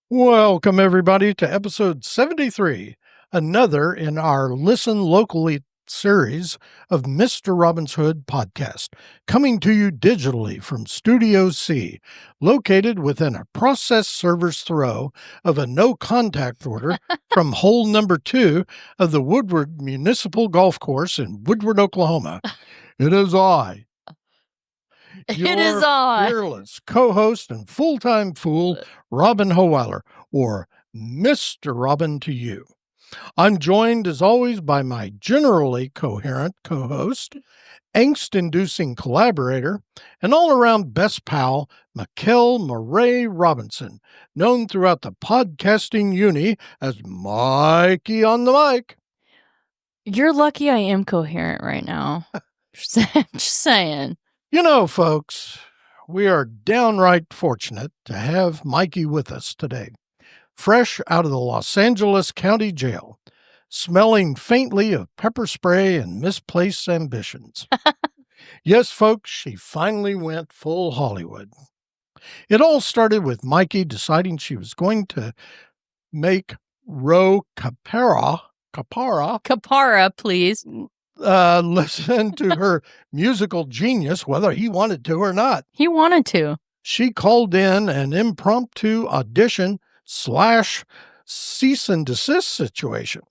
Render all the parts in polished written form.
Welcome, everybody, to episode 73, another in our Listen Locally series of Mr. Robin's Hood podcast, coming to you digitally from Studio C, located within a process server's throw of a no-contact order from hole number 2 of the Woodward Municipal Golf Course in Woodward, Oklahoma. It is I, fearless co-host and full-time fool, Robin Hohweiler, or Mr. Robin to you. I'm joined, as always, by my generally coherent co-host, angst-inducing collaborator, and all-around best pal, Mikel Mauree Robinson, known throughout the podcasting uni as Mikey-on-the-Mic. You're lucky I am coherent right now. Just saying. You know, folks, we are downright fortunate to have Mikey with us today, fresh out of the Los Angeles County Jail, smelling faintly of pepper spray and misplaced ambitions. Yes, folks, she finally went full Hollywood. It all started with Mikey deciding she was going to make Ro Capara, please. Listen to her musical genius, whether he wanted to or not. He wanted to. She called in an impromptu audition / cease and desist situation.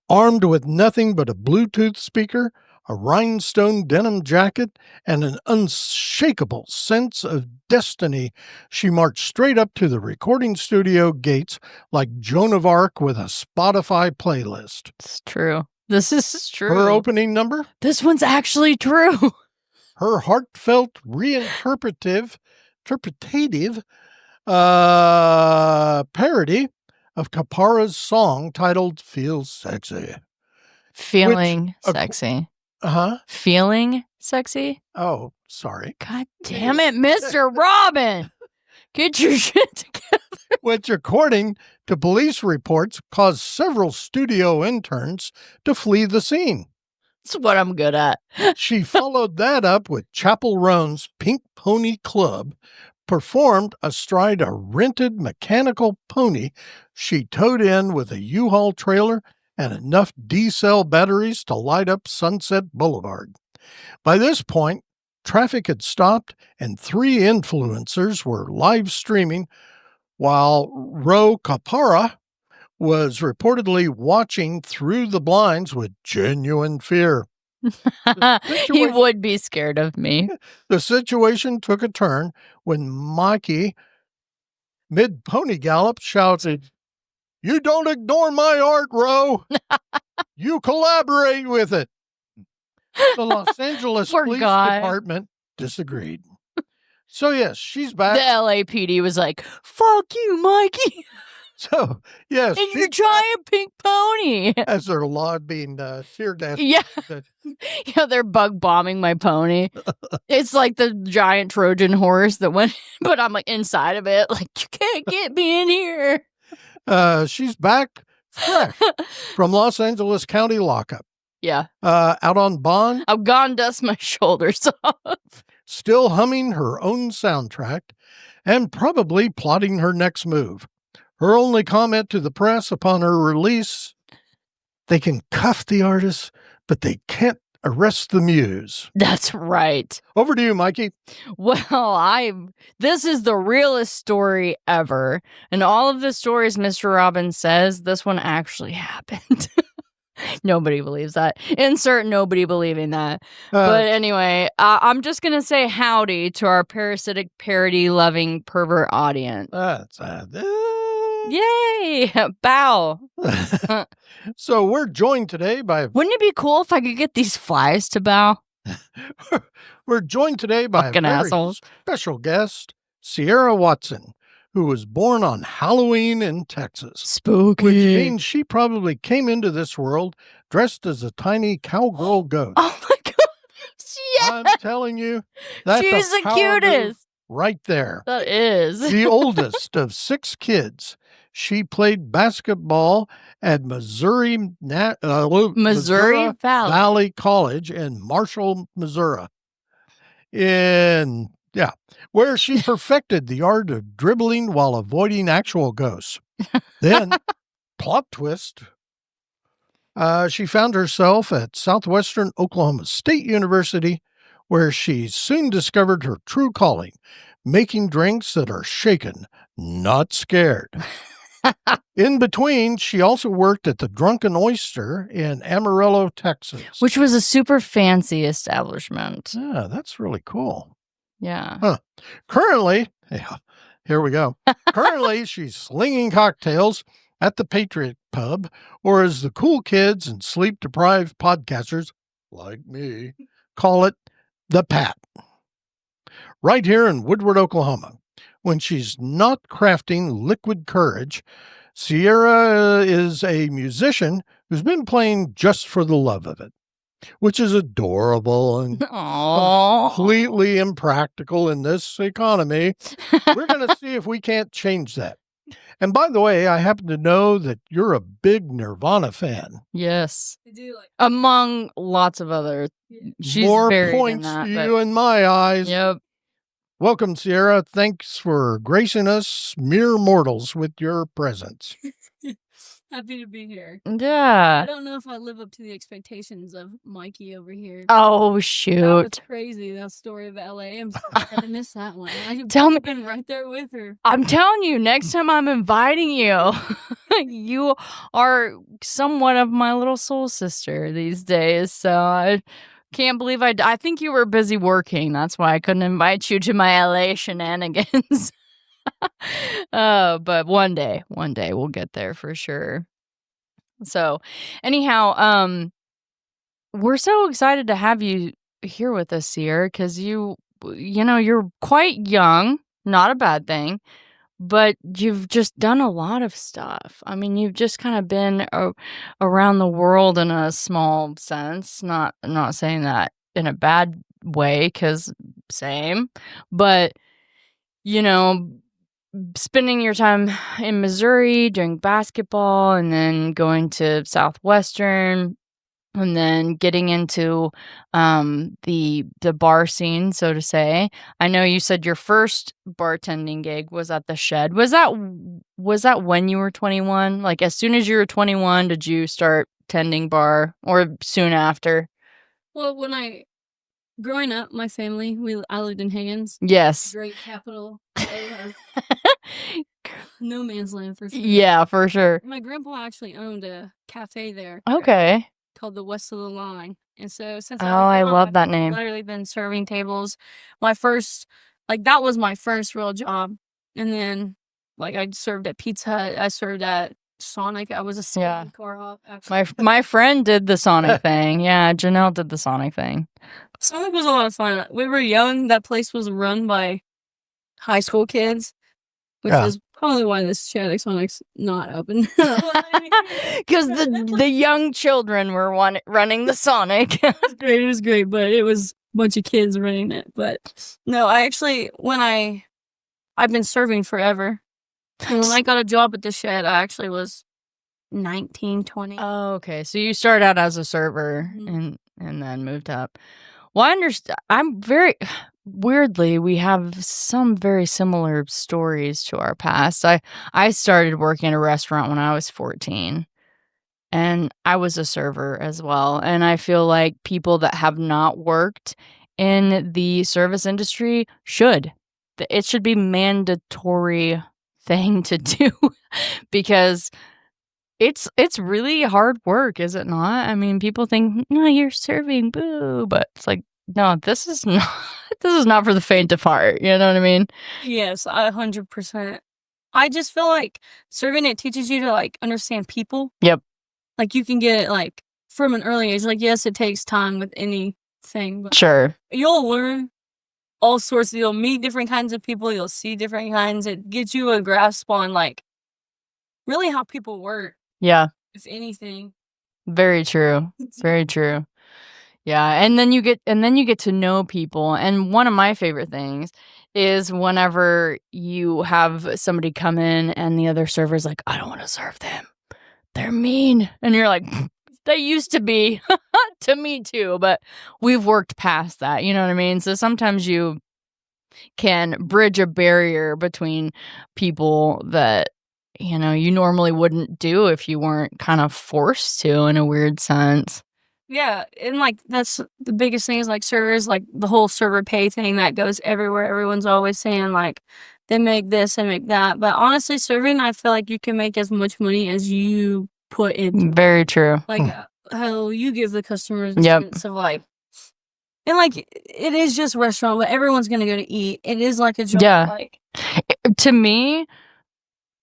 Armed with nothing but a Bluetooth speaker, a rhinestone denim jacket, and an unshakable sense of destiny, she marched straight up to the recording studio gates like Joan of Arc with a Spotify playlist. It's true. This is true. Her opening number? This one's actually true. Her heartfelt, interpretative parody of Capara's song titled Feels Sexy. Feeling sexy. Feeling sexy? Oh, sorry. God damn it, Mr. Robin. Get your shit together. Which, according to police reports, caused several studio interns to flee the scene. That's what I'm good at. She followed that up with Chapel Roan's Pink Pony Club, performed astride a rented mechanical pony she towed in with a U-Haul trailer and enough D-cell batteries to light up Sunset Boulevard. By this point, traffic had stopped and 3 influencers were live streaming while Ro Capara was reportedly watching through the blinds with genuine fear. He would be scared of me. The situation took a turn when Mikey, mid-pony gallop, shouted, "You don't ignore my art, Ro! You collaborate with it!" The Los Angeles Police Department disagreed. So, yes, she's back. The LAPD was like, fuck you, Mikey. So, yes. And your giant pink pony. As they're lobbying tear gas. Yeah. Yeah, they're bug bombing my pony. It's like the giant Trojan horse that went, but I'm like inside of it. Like, you can't get me in here. She's back fresh from Los Angeles County lockup. Yeah. Out on bond. I've gone dust my shoulders off. Still humming her own soundtrack and probably plotting her next move. Her only comment to the press upon her release, they can cuff the artist, but they can't arrest the muse. That's right. Over to you, Mikey. Well, this is the realest story ever. And all of the stories Mr. Robin says, this one actually happened. Nobody believes that. Insert nobody believing that. But anyway, I'm just going to say howdy to our parasitic, parody-loving pervert audience. Yay! Bow. So we're joined today by... Wouldn't it be cool if I could get these flies to bow? We're joined today by fucking a very assholes. Special guest, Cierra Watson, who was born on Halloween in Texas. Spooky. Which means she probably came into this world dressed as a tiny cowgirl goat. Oh my God. Yes. I'm telling you, that's she's the cutest. Right there. That is. The oldest of 6 kids. She played basketball at Missouri Valley College in Marshall, Missouri. In Yeah, where she perfected the art of dribbling while avoiding actual ghosts. Then, plot twist, she found herself at Southwestern Oklahoma State University, where she soon discovered her true calling, making drinks that are shaken, not scared. In between, she also worked at the Drunken Oyster in Amarillo, Texas. Which was a super fancy establishment. Yeah, that's really cool. Yeah. Currently, here we go. Currently, she's slinging cocktails at the Patriot Pub, or as the cool kids and sleep-deprived podcasters like me call it, the Pat. Right here in Woodward, Oklahoma. When she's not crafting liquid courage, Cierra is a musician who's been playing just for the love of it, which is adorable and completely impractical in this economy. We're going to see if we can't change that. And by the way, I happen to know that you're a big Nirvana fan. Yes. I do among lots of other. She's more buried points in that, to you in my eyes. Yep. Welcome, Cierra. Thanks for gracing us mere mortals with your presence. Happy to be here. Yeah. I don't know if I live up to the expectations of Mikey over here. Oh, shoot. That was crazy, that story of LA. I'm sorry I missed that one. Tell me. I've been right there with her. I'm telling you, next time I'm inviting you, you are somewhat of my little soul sister these days. So I can't believe I think you were busy working. That's why I couldn't invite you to my LA shenanigans. But one day we'll get there for sure. So anyhow, we're so excited to have you here with us, Cierra, because you know, you're quite young, not a bad thing, but you've just done a lot of stuff. I mean, you've just kind of been around the world in a small sense, not saying that in a bad way, because same, but you know, spending your time in Missouri doing basketball and then going to Southwestern and then getting into the bar scene, so to say. I know you said your first bartending gig was at the Shed. Was that when you were 21? Like as soon as you were 21, did you start tending bar or soon after? Well, growing up, my family, I lived in Higgins. Yes. Great capital. No man's land for sure. Yeah, for sure. My grandpa actually owned a cafe there. Okay. Called the West of the Line. And so since I love that name. I've literally been serving tables. That was my first real job. And then I served at Pizza Hut. I served at Sonic. I was a Sonic car hop. My friend did the Sonic thing. Yeah, Janelle did the Sonic thing. Sonic was a lot of fun. We were young. That place was run by high school kids, which is probably why this Sonic's not open. Because the young children were running the Sonic. It was great, but it was a bunch of kids running it. But no, I've been serving forever. And when I got a job at the Shed, I actually was 19, 20. Oh, okay. So you started out as a server and then moved up. Well, I understand. Weirdly, we have some very similar stories to our past. I started working at a restaurant when I was 14, and I was a server as well. And I feel like people that have not worked in the service industry should. It should be mandatory thing to do because it's really hard work, is it not? I mean, people think, no, you're serving, boo, but it's like, no, this is not for the faint of heart. You know what I mean? Yes, 100%. I just feel like serving, it teaches you to understand people. Yep. You can get it from an early age. Yes, it takes time with anything, but sure, you'll learn all sorts. You'll meet different kinds of people. You'll see different kinds. It gets you a grasp on really how people work. Yeah. If anything. Very true. Very true. Yeah, and then you get to know people. And one of my favorite things is whenever you have somebody come in and the other server's like, I don't want to serve them. They're mean. And you're like, they used to be to me too, but we've worked past that. You know what I mean? So sometimes you can bridge a barrier between people that, you know, you normally wouldn't do if you weren't kind of forced to, in a weird sense. Yeah, and, like, that's the biggest thing is, like, servers, like, the whole server pay thing that goes everywhere. Everyone's always saying, like, they make this and make that. But honestly, serving, I feel like you can make as much money as you put into it. Very true. Like, how you give the customers a Yep. sense of, like, and, like, it is just a restaurant, but everyone's gonna go to eat. It is like a job, Yeah. like, To me,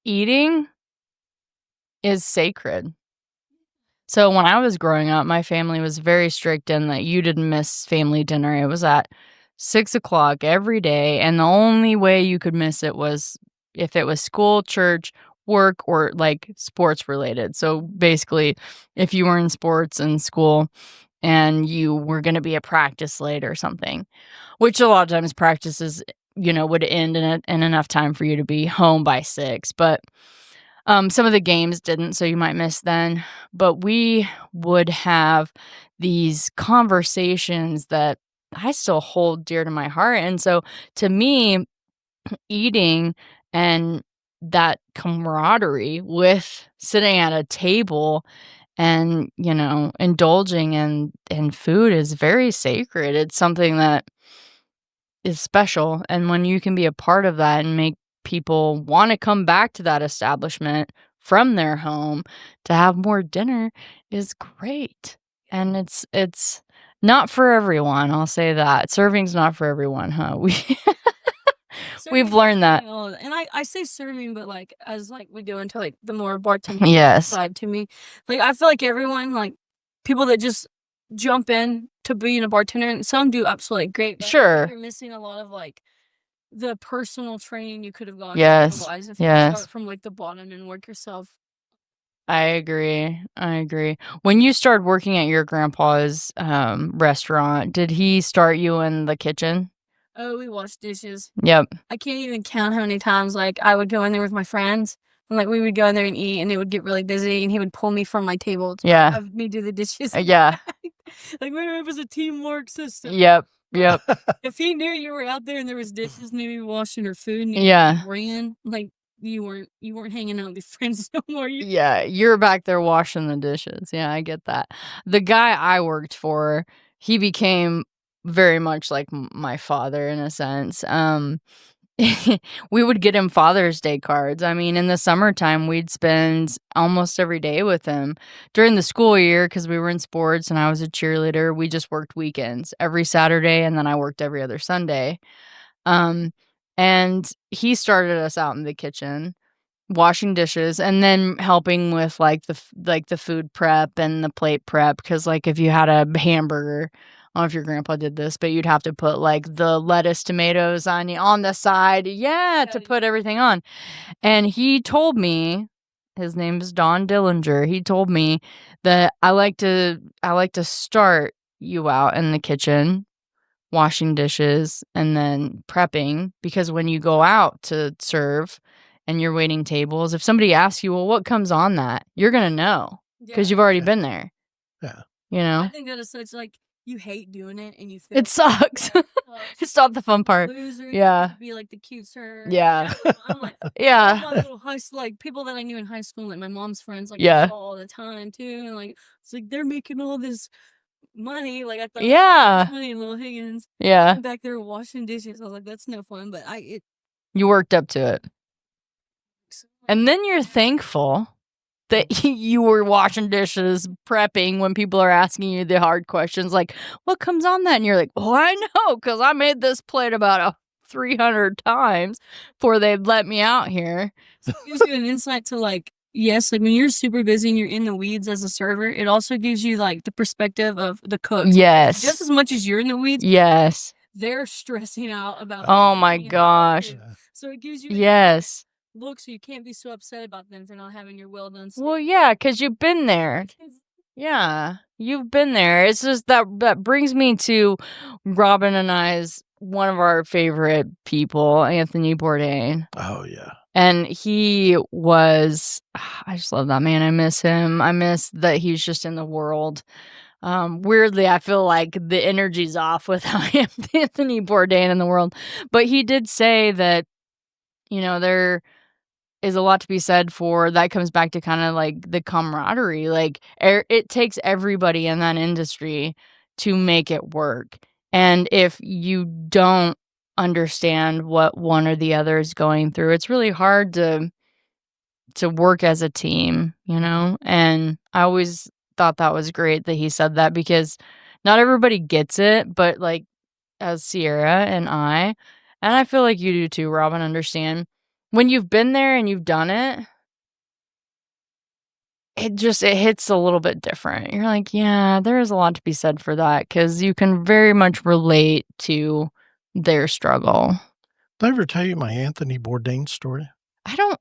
eating is sacred. So when I was growing up, my family was very strict in that you didn't miss family dinner. It was at 6 o'clock every day, and the only way you could miss it was if it was school, church, work, or like sports related. So basically, if you were in sports in school and you were going to be at practice late or something, which a lot of times practices, you know, would end in enough time for you to be home by 6. But some of the games didn't, so you might miss then. But we would have these conversations that I still hold dear to my heart. And so to me, eating and that camaraderie with sitting at a table and, you know, indulging in food is very sacred. It's something that is special. And when you can be a part of that and make people want to come back to that establishment from their home to have more dinner is great. And it's not for everyone, I'll say that. Serving's not for everyone, huh? We've learned that. And I say serving, but, like, as, like, we go into, like, the more bartending Yes. side to me, like, I feel like everyone, like, people that just jump in to being a bartender, and some do absolutely great, but I feel like Sure. you're missing a lot of, like, the personal training you could have gone Yes. otherwise if you Yes. start from, like, the bottom and work yourself. I agree. When you started working at your grandpa's restaurant, did he start you in the kitchen? Oh, we wash dishes. Yep. I can't even count how many times, like, I would go in there with my friends, and, like, we would go in there and eat, and it would get really busy, and he would pull me from my table to Yeah. have me do the dishes. Yeah. Like, it was a teamwork system. Yep. Yep. If he knew you were out there and there was dishes maybe washing or food and you Yeah. ran, like, you weren't hanging out with your friends no more. Yeah, you're back there washing the dishes. Yeah, I get that. The guy I worked for, he became very much like my father in a sense. We would get him Father's Day cards. I mean, in the summertime, we'd spend almost every day with him. During the school year, because we were in sports and I was a cheerleader, we just worked weekends every Saturday, and then I worked every other Sunday. And he started us out in the kitchen washing dishes and then helping with like the food prep and the plate prep, because like if you had a hamburger, I don't know if your grandpa did this, but you'd have to put like the lettuce, tomatoes, onion on the side, to put everything on. And he told me, his name is Don Dillinger, he told me that I like to start you out in the kitchen washing dishes and then prepping, because when you go out to serve and you're waiting tables, if somebody asks you, well, what comes on that? You're going to know because you've already been there. Yeah. You know? I think that is such, like, you hate doing it and you feel It sucks. It's not the fun part. loser. Yeah. Be like the cute sir. Yeah. I'm like, Yeah. my little high school, like, people that I knew in high school, like my mom's friends, like, Yeah. I saw all the time too. And, like, it's like they're making all this money. Like, I thought, Yeah. money in Little Higgins. Yeah. I'm back there washing dishes. I was like, that's no fun. But You worked up to it. And then you're thankful that you were washing dishes, prepping when people are asking you the hard questions, like, what comes on that? And you're like, well, I know, because I made this plate about 300 times before they'd let me out here. So it gives you an insight to, like, yes, like when you're super busy and you're in the weeds as a server, it also gives you like the perspective of the cooks. Yes. Just as much as you're in the weeds. Yes. They're stressing out about. Oh my gosh. So it gives you. Yes. Look, so you can't be so upset about them for not having your well done. Well, yeah, because you've been there. Yeah, you've been there. It's just that brings me to Robin and I's one of our favorite people, Anthony Bourdain. Oh, yeah. And he was, I just love that man. I miss him. I miss that he's just in the world. Weirdly, I feel like the energy's off with Anthony Bourdain in the world. But he did say that, there is a lot to be said for that. Comes back to kind of like the camaraderie. Like it takes everybody in that industry to make it work. And if you don't understand what one or the other is going through, it's really hard to work as a team, And I always thought that was great that he said that, because not everybody gets it, but like as Cierra and I feel like you do too, Robin, understand when you've been there and you've done it, it hits a little bit different. You're like, yeah, there is a lot to be said for that, because you can very much relate to their struggle. Did I ever tell you my Anthony Bourdain story?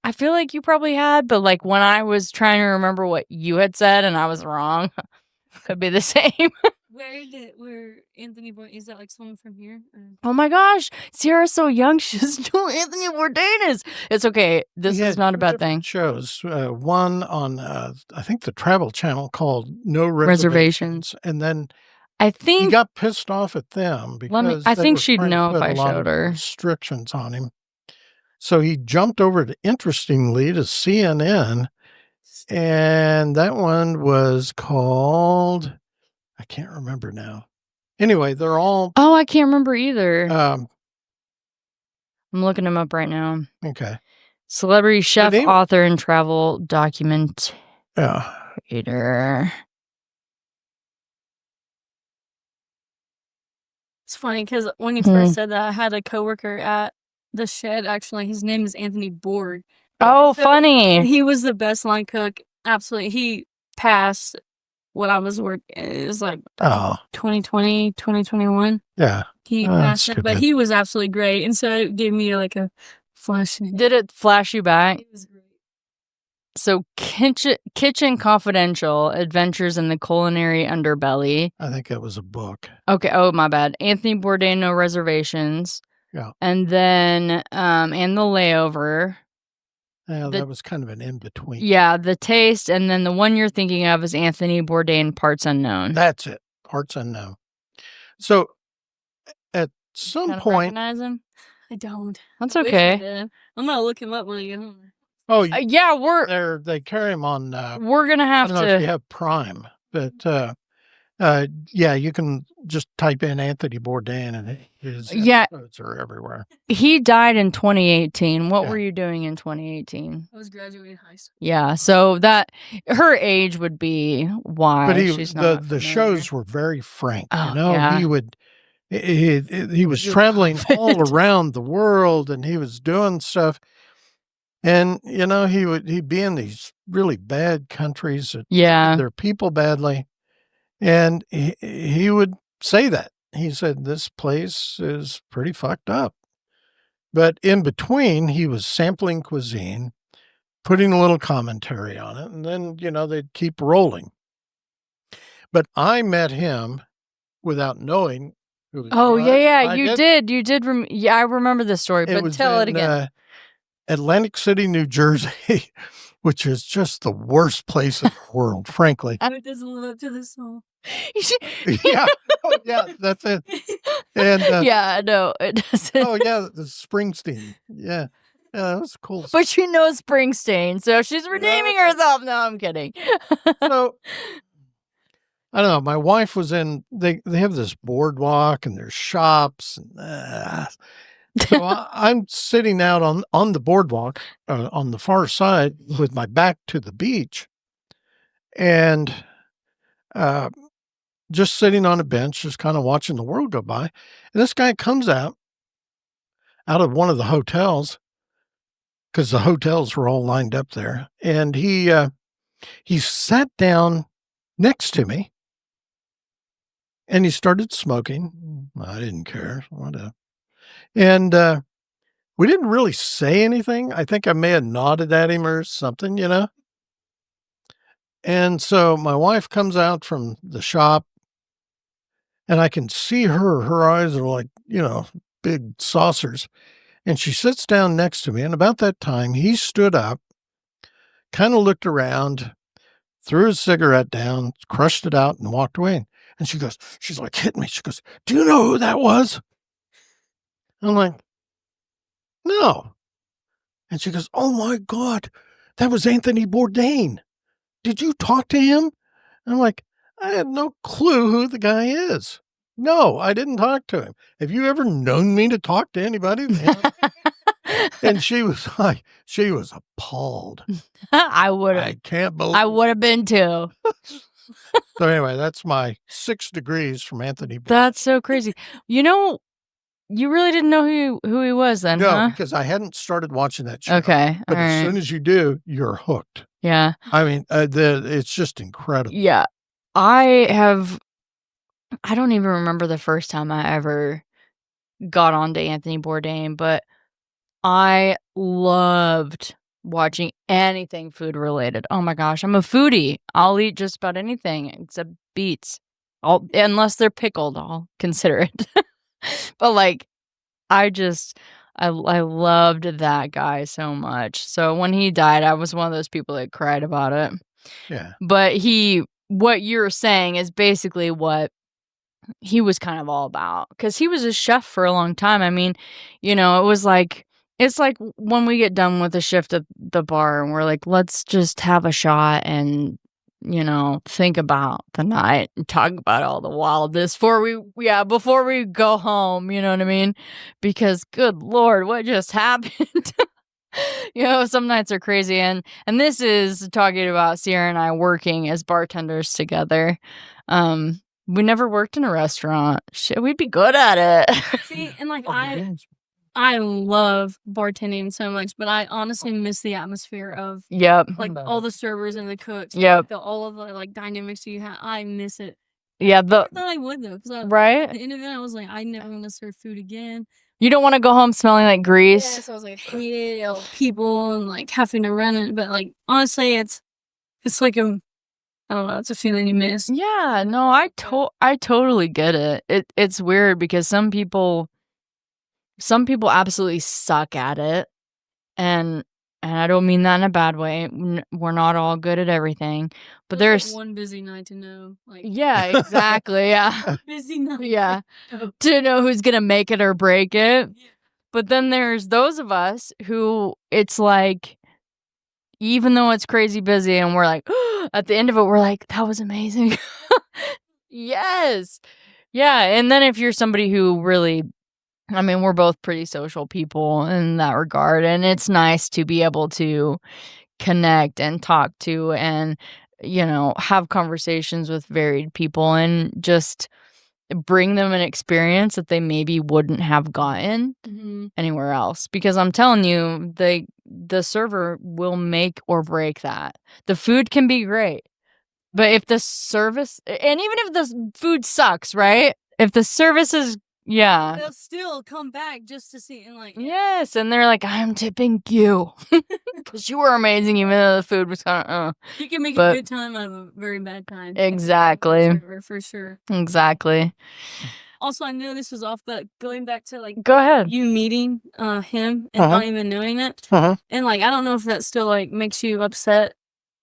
I feel like you probably had, but like when I was trying to remember what you had said and I was wrong, could be the same. Where Anthony Bourdain, is that like someone from here? Oh my gosh, Cierra's so young, she doesn't know who Anthony Bourdain is. It's okay. This is not a bad thing. Shows one on I think the Travel Channel called No Reservations, and then I think he got pissed off at them because I think she'd know if I showed her restrictions on him. So he jumped over to Interestingly to CNN, and that one was called, I can't remember now. Anyway, they're all... Oh, I can't remember either. I'm looking them up right now. Okay. Celebrity chef, author, and travel documentator. It's funny because when you first said that, I had a coworker at the shed. Actually, his name is Anthony Bourdain. Oh, so funny! He was the best line cook. Absolutely, he passed when I was working. It was like 2020, 2021. Yeah, he passed it, but he was absolutely great, and so it gave me like a flash. Did it flash you back? It was great. So, Kitchen Confidential: Adventures in the Culinary Underbelly. I think it was a book. Okay. Oh, my bad. Anthony Bourdain, No Reservations. Yeah. And then, and The Layover. Yeah, that was kind of an in-between. Yeah, The Taste, and then the one you're thinking of is Anthony Bourdain, Parts Unknown. That's it. Parts Unknown. So, at some point... recognize him? I don't. That's okay. I'm going to look him up when I get home. Oh, yeah, they carry him on... we're going to have to... I don't know if you have Prime, but... yeah, you can just type in Anthony Bourdain and his episodes are everywhere. He died in 2018. What were you doing in 2018? I was graduating high school. Yeah, so that her age would be why she's not the shows were very frank. Yeah. He was traveling all around the world and he was doing stuff. And he'd be in these really bad countries that treat their people badly. And he would say that. He said, this place is pretty fucked up. But in between, he was sampling cuisine, putting a little commentary on it, and then, they'd keep rolling. But I met him without knowing who he was. Oh, yeah, you did. You did. I remember this story, but tell it again. Atlantic City, New Jersey, which is just the worst place in the world, frankly. It doesn't live up to the song. Yeah, that's it. And yeah, no, it doesn't. Oh yeah, the Springsteen. Yeah, that was cool. But she knows Springsteen, so she's redeeming herself. No, I'm kidding. So I don't know. My wife was in. They have this boardwalk and there's shops. And, so I'm sitting out on the boardwalk on the far side with my back to the beach, and just sitting on a bench, just kind of watching the world go by. And this guy comes out of one of the hotels, because the hotels were all lined up there, and he sat down next to me, and he started smoking. I didn't care. Whatever. And we didn't really say anything. I think I may have nodded at him or something, And so my wife comes out from the shop, and I can see her eyes are like, big saucers. And she sits down next to me. And about that time, he stood up, kind of looked around, threw his cigarette down, crushed it out, and walked away. And she's like hitting me. She goes, do you know who that was? I'm like, no. And she goes, oh my God, that was Anthony Bourdain. Did you talk to him? I'm like, I have no clue who the guy is. No, I didn't talk to him. Have you ever known me to talk to anybody? And she was appalled. I can't believe. I would have been too. So anyway, that's my 6 degrees from Anthony Bourdain. That's so crazy. You know, you really didn't know who he was then, No, huh? because I hadn't started watching that show. Okay. But all as right. soon as you do, you're hooked. Yeah. I mean, it's just incredible. Yeah. I don't even remember the first time I ever got onto Anthony Bourdain, but I loved watching anything food related. Oh my gosh, I'm a foodie. I'll eat just about anything except beets. Unless they're pickled, I'll consider it. But like, I loved that guy so much. So when he died, I was one of those people that cried about it. Yeah. But what you're saying is basically what he was kind of all about, because he was a chef for a long time. I mean, you know, it's like when we get done with a shift at the bar and we're like, let's just have a shot and, you know, think about the night and talk about all the wildness before we go home, you know what I mean? Because good Lord, what just happened? You know, some nights are crazy, and this is talking about Cierra and I working as bartenders together. We never worked in a restaurant. Shit, we'd be good at it. See, and like I love bartending so much, but I honestly miss the atmosphere of like all the servers and the cooks. Yep. All of the like dynamics you have. I miss it. Yeah, I thought I would though, because right? at the end of it, I was like, I never want to serve food again. You don't want to go home smelling like grease. Yeah, so I was like, hated all the people and like having to run it. But like honestly, it's like I don't know, it's a feeling you miss. Yeah, no, I totally get it. It's weird because some people absolutely suck at it, and I don't mean that in a bad way. We're not all good at everything, but there's like one busy night to know. Like yeah, exactly, yeah, busy night. yeah, to know who's gonna make it or break it. Yeah. But then there's those of us who it's like, even though it's crazy busy, and we're like, at the end of it, we're like, that was amazing. Yes, yeah. And then if you're somebody who really, I mean, we're both pretty social people in that regard, and it's nice to be able to connect and talk to and, you know, have conversations with varied people and just bring them an experience that they maybe wouldn't have gotten anywhere else. Because I'm telling you, the server will make or break that. The food can be great, but if the service, and even if the food sucks, right? If the service is they'll still come back just to see and like yes, and they're like, I'm tipping you because you were amazing, even though the food was kind of you can make a good time out of a very bad time. Exactly, for sure. Exactly. Also, I know this is off, but going back to like go ahead, you meeting him and not even knowing it, and like I don't know if that still like makes you upset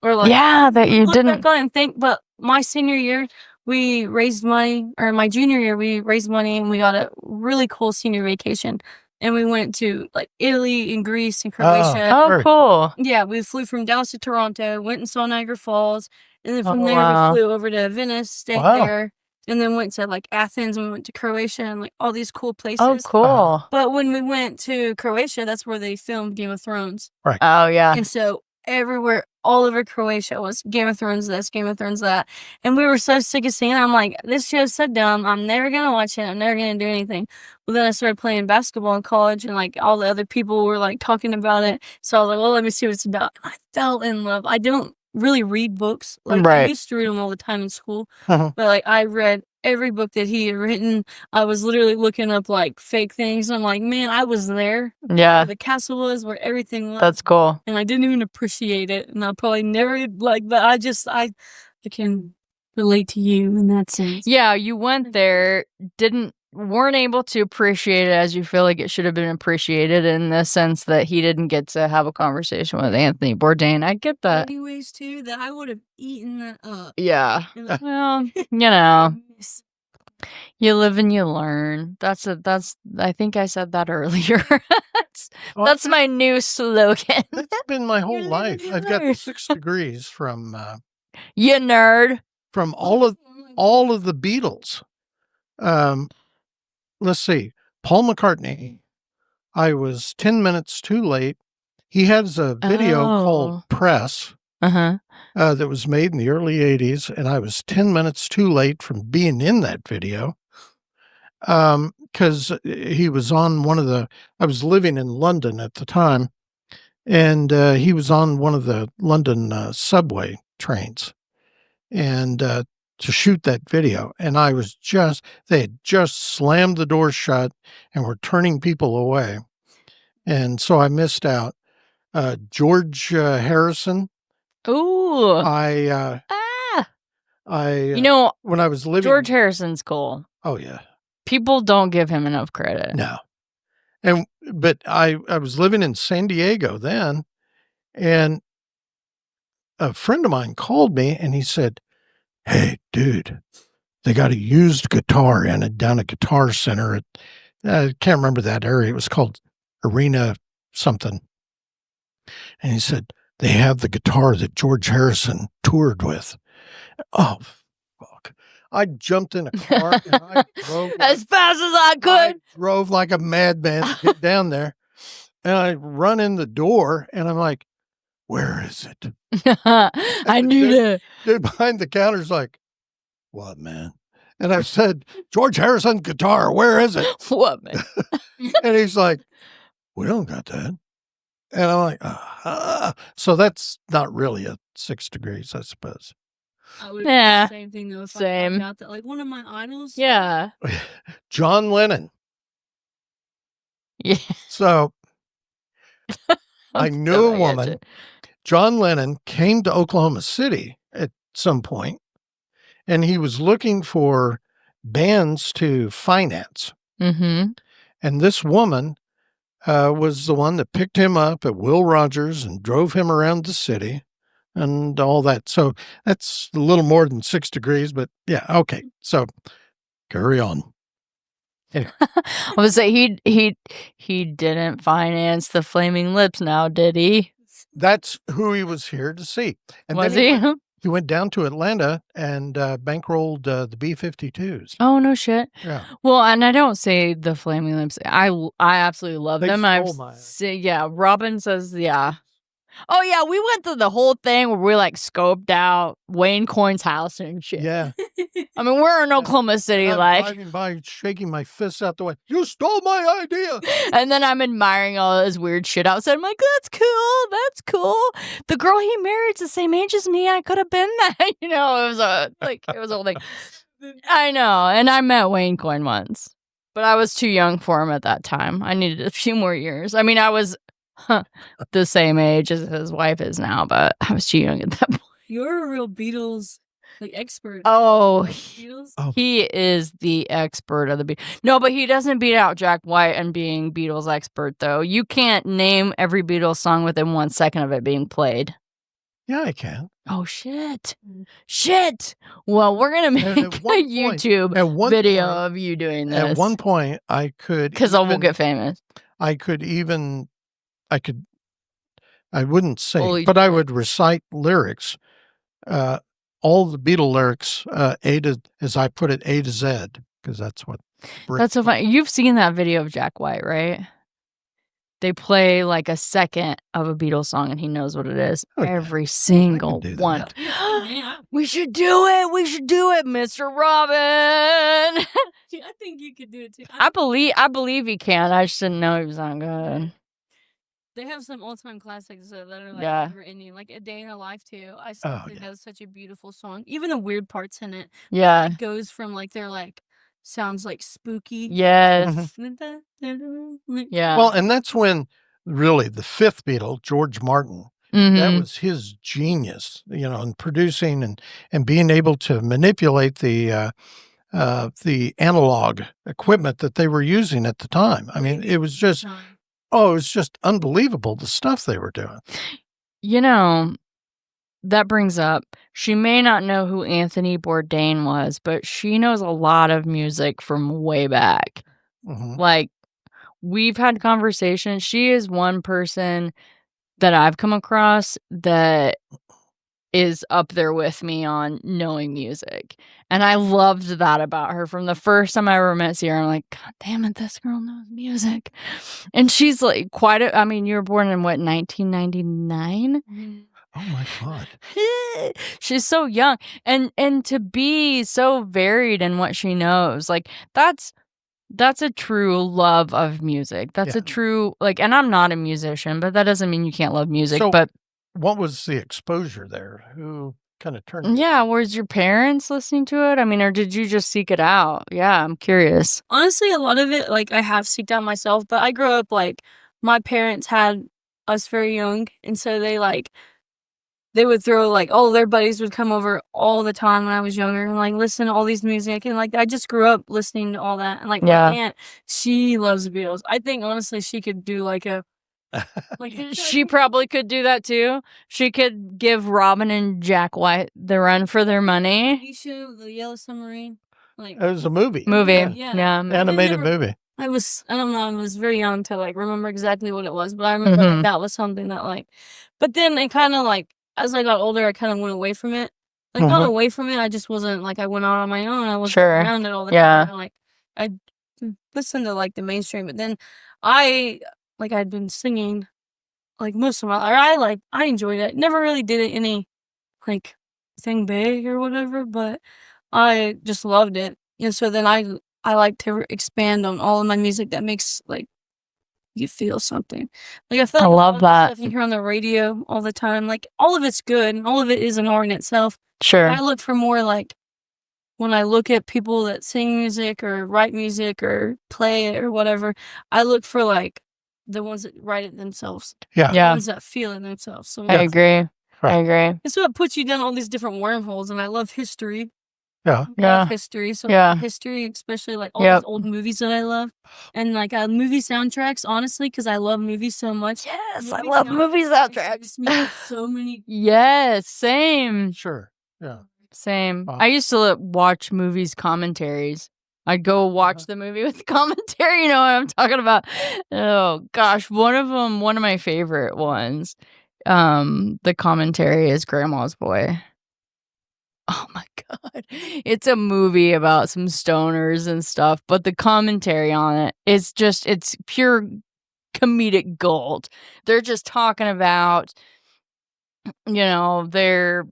or like that you didn't back on and think. But my senior year, we raised money, or my junior year, we raised money and we got a really cool senior vacation. And we went to like Italy and Greece and Croatia. Oh, cool. Yeah, we flew from Dallas to Toronto, went and saw Niagara Falls. And then from there, we flew over to Venice, stayed there. And then went to like Athens and we went to Croatia and like all these cool places. Oh, cool. But when we went to Croatia, that's where they filmed Game of Thrones. Right. Oh, yeah. And so everywhere, all over Croatia was Game of Thrones this, Game of Thrones that. And we were so sick of seeing it. I'm like, this show's so dumb. I'm never going to watch it. I'm never going to do anything. Well, then I started playing basketball in college and like all the other people were like talking about it. So I was like, well, let me see what it's about. And I fell in love. I don't really read books. Like I used to read them all the time in school. But like I read every book that he had written. I was literally looking up like fake things. I'm like, man, I was there. Yeah. Where the castle was, where everything was. That's cool. And I didn't even appreciate it. And I'll probably never like, but I can relate to you in that sense. Yeah, you went there, weren't able to appreciate it as you feel like it should have been appreciated, in the sense that he didn't get to have a conversation with Anthony Bourdain. I get that. Anyways, too, that I would have eaten that up. Yeah. Well, you know. nice. You live and you learn. I think I said that earlier. That's my new slogan. That's been my whole live and life. you I've got learn. 6 degrees from You nerd. all of the Beatles. Let's see. Paul McCartney. I was 10 minutes too late. He has a video called Press Uh-huh. that was made in the early 80s, and I was 10 minutes too late from being in that video because he was on one of the – I was living in London at the time, and he was on one of the London subway trains and to shoot that video. And I was they had just slammed the door shut and were turning people away. And so I missed out. George Harrison. Ooh. I when I was living, George Harrison's cool. Oh yeah. People don't give him enough credit. No. But I was living in San Diego then, and a friend of mine called me and he said, "Hey, dude, they got a used guitar down at Guitar Center at I can't remember that area. It was called Arena something." And he said, "They have the guitar that George Harrison toured with." Oh, fuck. I jumped in a car and I drove as fast as I could. I drove like a madman to get down there. And I run in the door and I'm like, "Where is it?" I knew that. Dude behind the counter's like, "What, man?" And I said, "George Harrison guitar, where is it?" What, man? And he's like, "We don't got that." And I'm like, so that's not really a 6 degrees, I suppose. I would do the same thing though. If I found out that like one of my idols. Yeah. John Lennon. Yeah. So I knew a woman. John Lennon came to Oklahoma City at some point, and he was looking for bands to finance. Mm-hmm. And this woman was the one that picked him up at Will Rogers and drove him around the city and all that. So that's a little more than 6 degrees, but yeah, okay. So carry on. I would say he didn't finance the Flaming Lips now, did he? That's who he was here to see. And was then he? He went down to Atlanta and bankrolled the B-52s. Oh, no shit. Yeah. Well, and I don't say the Flaming Lips. I absolutely love them. Robin says, yeah. Oh, yeah, we went through the whole thing where we, like, scoped out Wayne Coyne's house and shit. Yeah. I mean, we're in Oklahoma City, I'm like... driving by, shaking my fists out the way. "You stole my idea!" And then I'm admiring all his weird shit outside. I'm like, that's cool. The girl he married's the same age as me. I could have been that. You know, it was a whole thing. I know. And I met Wayne Coyne once. But I was too young for him at that time. I needed a few more years. I mean, I was... the same age as his wife is now, but I was too young at that point. You're a real Beatles expert. Oh, Beatles? He is the expert of the Beatles. No, but he doesn't beat out Jack White and being Beatles expert, though. You can't name every Beatles song within 1 second of it being played. Yeah, I can. Oh, shit. Well, we're going to make a YouTube video of you doing this. At one point, I could... Because I will get famous. I wouldn't sing, but I would recite lyrics, all the Beatle lyrics, as I put it, A to Z, because that's what... That's so funny. You've seen that video of Jack White, right? They play like a second of a Beatles song and he knows what it is. Oh, every single one. We should do it, Mr. Robin. I think you could do it too. I believe he can. I just didn't know he was that good. They have some all-time classics that are like never ending, like A Day in a Life too. I still think that's such a beautiful song. Even the weird parts in it. Yeah, it goes from like they're like sounds like spooky. Yes. Yeah. Well, and that's when really the fifth Beatle, George Martin, that was his genius, in producing and being able to manipulate the analog equipment that they were using at the time. I mean, it was just. Oh, it was just unbelievable, the stuff they were doing. that brings up, she may not know who Anthony Bourdain was, but she knows a lot of music from way back. Mhm. Like, we've had conversations. She is one person that I've come across that is up there with me on knowing music. And I loved that about her. From the first time I ever met Cierra, I'm like, God damn it, this girl knows music. And she's like I mean, you were born in what, 1999? Oh my God. She's so young. And to be so varied in what she knows, like that's a true love of music. That's Yeah. a true, like, and I'm not a musician, but that doesn't mean you can't love music. So But what was the exposure there? Who kind of turned you? yeah, was your parents listening to it? I mean, or did you just seek it out? Yeah, I'm curious. Honestly, a lot of it, like, I have seeked out myself, but I grew up, like, my parents had us very young, and so they would throw, like, all their buddies would come over all the time when I was younger and, like, listen to all these music, and, like, I just grew up listening to all that, and, like, Yeah. my aunt, she loves the Beatles. I think, honestly, she could do, like, a She probably could do that too. She could give Robin and Jack White the run for their money. TV show, The Yellow Submarine. Like, It was a movie. Yeah. Animated movie. I don't know, I was very young to, like, remember exactly what it was, but I remember Mhm. that was something that, like, but then it kind of, like, as I got older, I kind of went away from it. Like, not Mhm. away from it, I just wasn't, like, I went out on my own. I wasn't Sure. around it all the Yeah. time. Like, I listened to, like, the mainstream, but then I'd been singing, like, most of my I enjoyed it. Never really did it any, like, thing big or whatever, but I just loved it. And so then I like to expand on all of my music that makes, like, you feel something. Like, I feel I like a lot love of the that. stuff you hear on the radio all the time, like, all of it's good and all of it is an art in itself. Sure. I look for more, like, when I look at people that sing music or write music or play it or whatever, I look for, like, the ones that write it themselves. Yeah. The Yeah. ones that feel it themselves. So I agree. I Right. agree. and so it puts you down all these different wormholes, and I love history. Yeah. I Yeah. love history, so Yeah. history, especially, like, all Yep. these old movies that I love, and, like, movie soundtracks, honestly, because I love movies so much. Yes, I Movie love movie soundtracks. introduced me to so many. Yes, same. Sure. Yeah. Same. Wow. I used to watch movies commentaries. I'd go watch the movie with commentary. You know what I'm talking about? Oh gosh, one of my favorite ones. The commentary is Grandma's Boy. Oh my God. It's a movie about some stoners and stuff, but the commentary on it is just, it's pure comedic gold. They're just talking about, their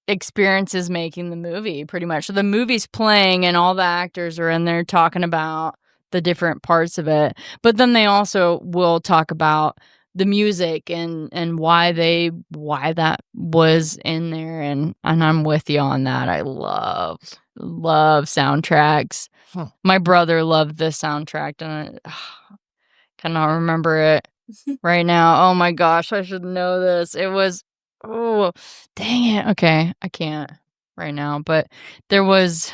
experiences making the movie, pretty much. So the movie's playing and all the actors are in there talking about the different parts of it. But then they also will talk about the music and why that was in there, and I'm with you on that. I love soundtracks. Huh. My brother loved this soundtrack, and I cannot remember it right now. Oh my gosh, I should know this. It was, oh dang it. Okay, I can't right now, but there was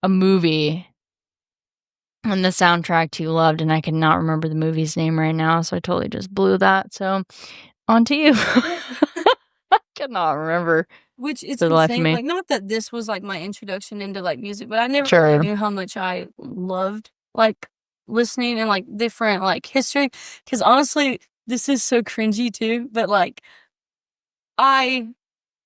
a movie and the soundtrack he loved, and I cannot remember the movie's name right now, so I totally just blew that. So, on to you. I cannot remember. Which is For the life of insane. me. Like, not that this was, like, my introduction into, like, music, but I never Sure. really knew how much I loved, like, listening and, like, different, like, history. Because honestly, this is so cringy too, but, like, I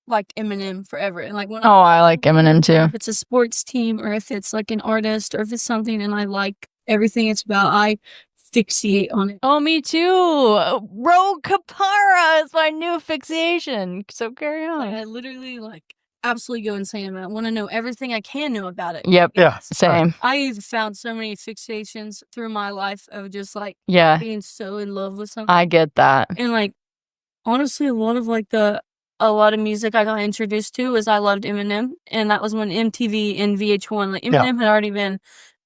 liked Eminem forever. And, like, when Oh, I like Eminem too. if it's a sports team or if it's, like, an artist or if it's something and I like everything it's about, I fixate on it. Oh, me too. Rogue Capara is my new fixation. So carry Like, on. I literally, like, absolutely go insane about it. I want to know everything I can know about it. Yep. Yeah. Same. I've found so many fixations through my life of just, like, Yeah, being so in love with something. I get that. And, like, honestly, a lot of music I got introduced to was I loved Eminem, and that was when MTV and VH1, like, Eminem had already been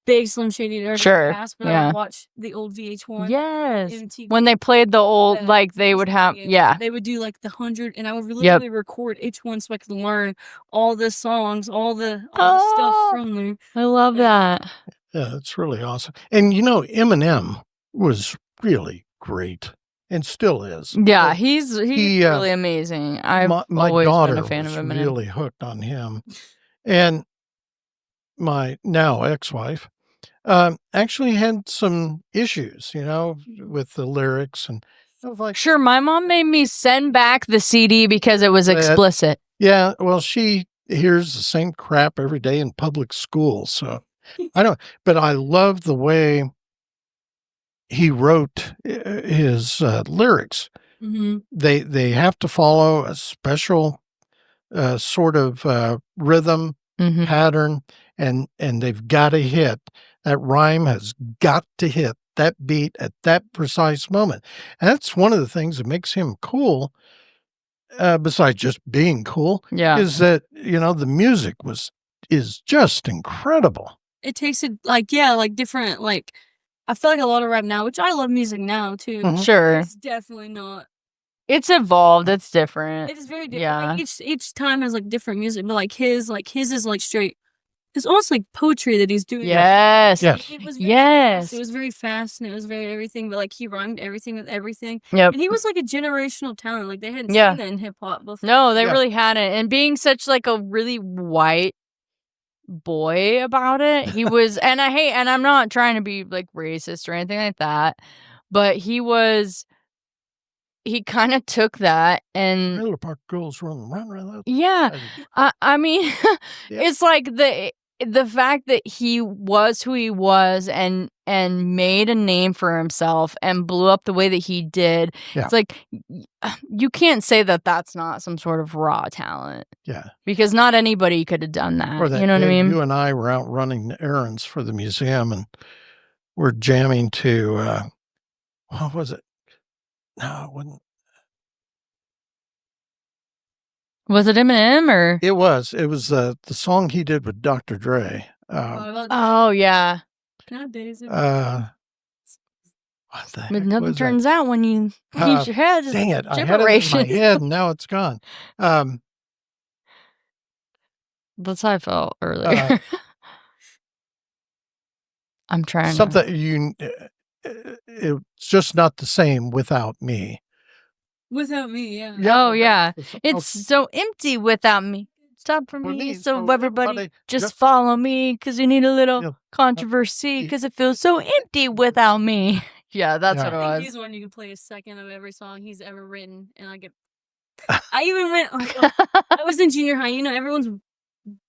big, Slim Shady had already Sure, passed, but yeah. I watched the old VH1. Yes. MTV. When they played the old, the like, they would have, videos. yeah. They would do, like, the 100, and I would literally record each one so I could learn all the songs, all the Oh. stuff from there. I love that. Yeah, that's really awesome. And Eminem was really great and still is. Yeah, But he's he, really amazing. I've my always daughter been a fan was of Eminem. really hooked on him. And my now ex-wife actually had some issues, with the lyrics. And I was like, Sure, my mom made me send back the CD because it was explicit. yeah, well, she hears the same crap every day in public school. So but I love the way he wrote his lyrics. Mm-hmm. They have to follow a special sort of rhythm Mhm. pattern, and they've got to hit. That rhyme has got to hit that beat at that precise moment. And that's one of the things that makes him cool, besides just being cool, Yeah. is that, the music is just incredible. It takes it like different, like I feel like a lot of rap now, which I love music now too. Mhm. Sure. It's definitely not. It's evolved. It's different. It is very different. Yeah. Like each time has like different music, but like his is like straight. It's almost like poetry that he's doing. Yes. Yes. It was very Yes. fast. It was very fast and it was very everything, but like he rhymed everything with everything. Yep. And he was like a generational talent. Like they hadn't Yeah. seen that in hip hop before. No, they Yeah. really hadn't. And being such like a really white boy about it, he was, and I'm not trying to be like racist or anything like that, but he kind of took that and Trailer Park Girls run. yeah, I mean, Yeah. it's like the fact that he was who he was and made a name for himself and blew up the way that he did. Yeah. It's like you can't say that that's not some sort of raw talent. Yeah. Because not anybody could have done that. Or that You know what I day mean? you and I were out running errands for the museum, and we're jamming to what was it? No, it wasn't. Was it Eminem or? It was the song he did with Dr. Dre. Oh yeah. Nowadays, What the heck But nothing was that? turns out when you use your head. Dang it! I had it in my Gibberish. head, and now it's gone. That's how I felt earlier. I'm trying. Something it's just not the same without me. without me, yeah. Oh yeah. It's It's so empty without me. Stop for For me, me, so so everybody everybody just just- follow me, because you need a little Yeah. controversy, because it feels so empty without me. Yeah, that's Yeah. what it I think was. he's one you can play a second of every song he's ever written, and I even went. I was in junior high. Everyone's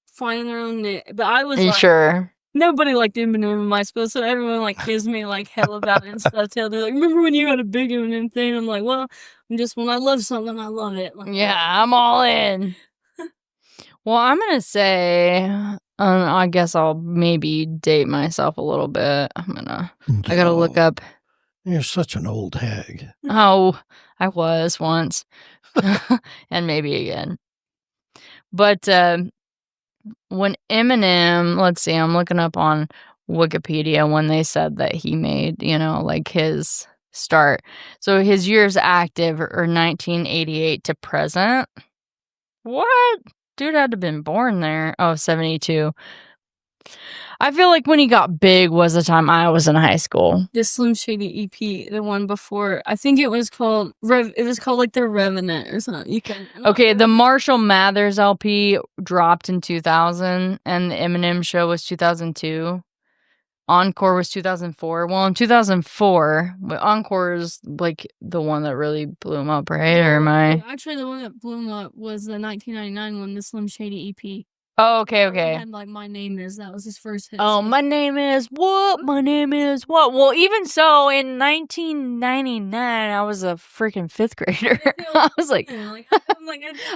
finding their own, but I was Are you like, sure? nobody liked Eminem in my school, so everyone like gives me like hell about it and stuff. They're like, remember when you had a big Eminem thing? I'm like, well, when I love something, I love it. Like, Yeah, I'm all in. Well, I'm gonna say, I guess I'll maybe date myself a little bit. I gotta look No, up. You're such an old hag. Oh, I was once, and maybe again. But when Eminem, let's see, I'm looking up on Wikipedia when they said that he made, like his start. So his years active are 1988 to present. What? Dude had to have been born there. Oh, 72. I feel like when he got big was the time I was in high school. the Slim Shady EP, the one before, I think it was called like The Revenant or something. You can Okay, the Marshall Mathers LP dropped in 2000, and the Eminem show was 2002. Encore was 2004. Well, in 2004, Encore is like the one that really blew him up, right? Or am I? Actually, the one that blew him up was the 1999 one, the Slim Shady EP. Oh, okay. And like My Name Is, that was his first hit. Oh, my name is what? My name is what? Well, even so, in 1999, I was a freaking fifth grader. I was like, I'm like,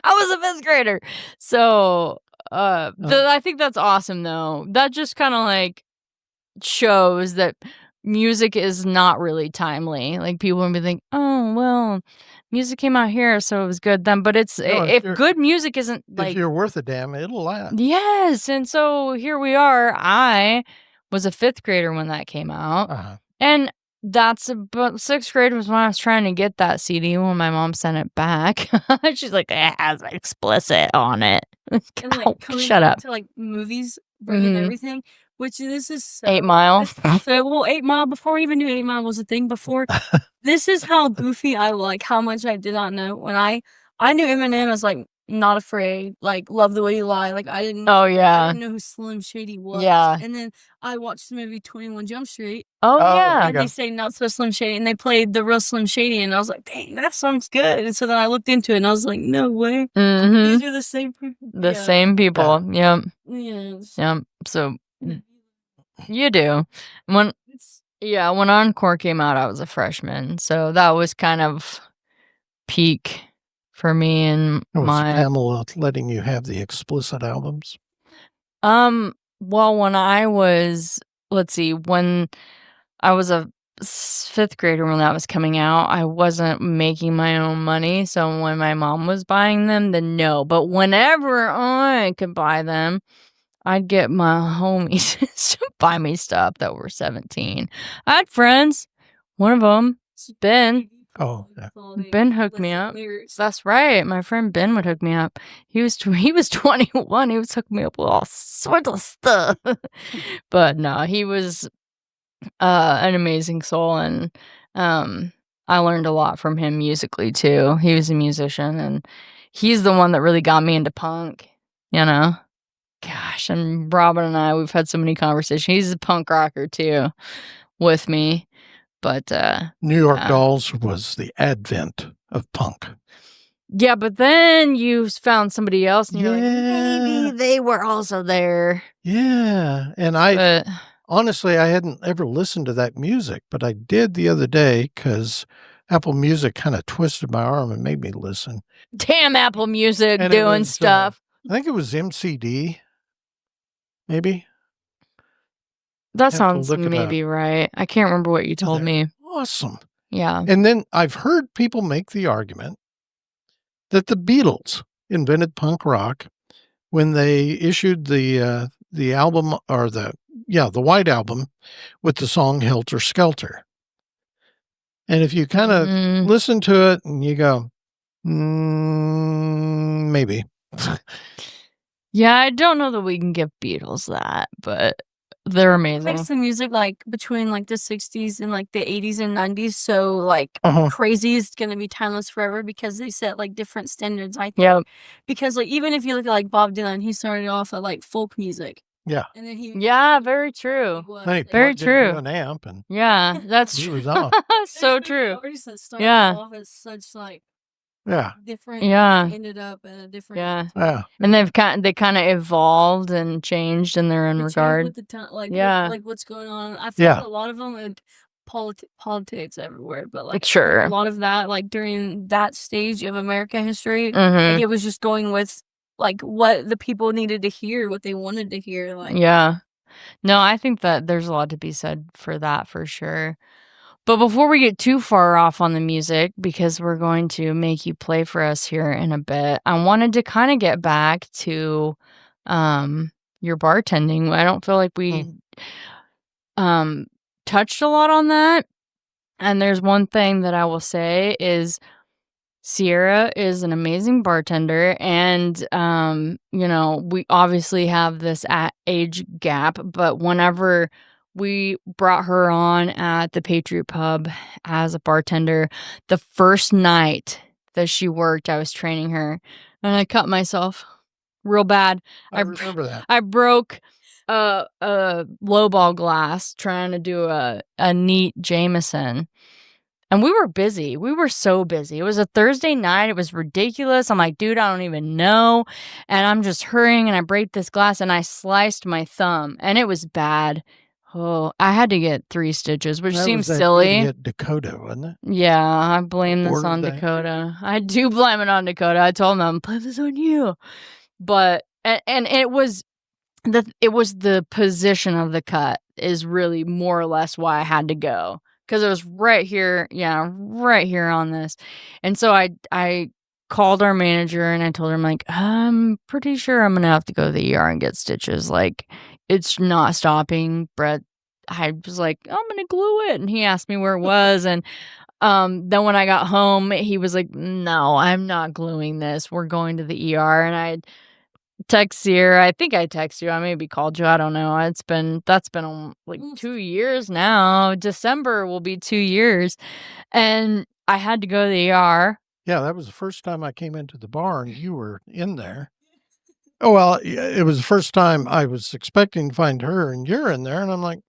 I was a fifth grader. So, I think that's awesome, though. That just kind of like shows that music is not really timely. Like people will be like, oh, well, music came out here, so it was good then. But it's if good music isn't like, if you're worth a damn, it'll last. Yes, and so here we are. I was a fifth grader when that came out, and that's about sixth grade was when I was trying to get that CD when my mom sent it back. She's like, it has explicit on it. and like coming shut back up. to like movies, bringing Mhm. everything. which this is so 8 Mile. So 8 Mile, before we even knew 8 Mile was a thing before, this is how goofy I like, how much I did not know. When I knew Eminem as, like, Not Afraid, like, Love the Way You Lie, like, I didn't Oh, I yeah. didn't know who Slim Shady was. Yeah. And then I watched the movie 21 Jump Street, Oh, Oh, yeah. and they say Not So Slim Shady, and they played the real Slim Shady, and I was like, dang, that song's good. And so then I looked into it, and I was like, no way. Mhm. These are the same people. The same people. Yep. Yes. Yep. So you do. When Encore came out, I was a freshman. So that was kind of peak for me and Was my Pamela letting you have the explicit albums? well, when I was, when I was a 5th grader when that was coming out, I wasn't making my own money. So when my mom was buying them, then no. But whenever I could buy them, I'd get my homies to buy me stuff that were 17. I had friends. One of them, Ben. Oh, yeah. Ben hooked me up. That's right. My friend Ben would hook me up. He was 21. He was hooking me up with all sorts of stuff. But no, he was an amazing soul, and I learned a lot from him musically too. He was a musician, and he's the one that really got me into punk. You know, gosh, and Robin and I, we've had so many conversations. He's a punk rocker too, with me. But New York Dolls was the advent of punk. Yeah, but then you found somebody else, and you're like, maybe they were also there. Yeah, and honestly, I hadn't ever listened to that music, but I did the other day because Apple Music kind of twisted my arm and made me listen. Damn Apple Music And doing stuff. I think it was MCD, maybe. That sounds maybe right. I can't remember what you told me. Awesome. Yeah. And then I've heard people make the argument that the Beatles invented punk rock when they issued the album, or the White Album, with the song Helter Skelter. And if you kind of listen to it and you go, maybe. Yeah, I don't know that we can give Beatles that, but they're amazing. It makes the music like between like the 60s and like the 80s and 90s so like crazy is going to be timeless forever because they set like different standards, I think. Yep. Because like even if you look at like Bob Dylan, he started off at like folk music. Yeah. And then very true. Very true. An amp and yeah, that's he was off. so true. Yeah. Off as such like different. Yeah. Ended up at a different. Yeah. And they kind of evolved and changed in their own regard. With the like what's going on. I feel like a lot of them had politics everywhere, but like sure, a lot of that like during that stage of American history, like, it was just going with like what the people needed to hear, what they wanted to hear. Like no, I think that there's a lot to be said for that for sure. But before we get too far off on the music, because we're going to make you play for us here in a bit, I wanted to kind of get back to your bartending. I don't feel like we touched a lot on that. And there's one thing that I will say is Cierra is an amazing bartender, and we obviously have this age gap, but whenever we brought her on at the Patriot Pub as a bartender, the first night that she worked, I was training her, and I cut myself real bad. I remember that. I broke a lowball glass trying to do a neat Jameson. And we were busy. We were so busy. It was a Thursday night. It was ridiculous. I'm like, dude, I don't even know. And I'm just hurrying, and I break this glass, and I sliced my thumb, and it was bad. Oh, I had to get 3 stitches, which seems silly. Dakota, wasn't it? Yeah, I blame this on Dakota. I do blame it on Dakota. I told him, I'm blame this on you. But and it was the position of the cut is really more or less why I had to go. Because it was right here on this. And so I called our manager, and I told her, I'm like, I'm pretty sure I'm going to have to go to the ER and get stitches. Like, it's not stopping. Brett, I was like, I'm going to glue it. And he asked me where it was. And then when I got home, he was like, no, I'm not gluing this. We're going to the ER. And text Sierra. I think I texted you. I maybe called you. I don't know. That's been like 2 years now. December will be 2 years. And I had to go to the ER. Yeah, that was the first time I came into the bar and you were in there. Oh, well, it was the first time I was expecting to find her and you're in there. And I'm like,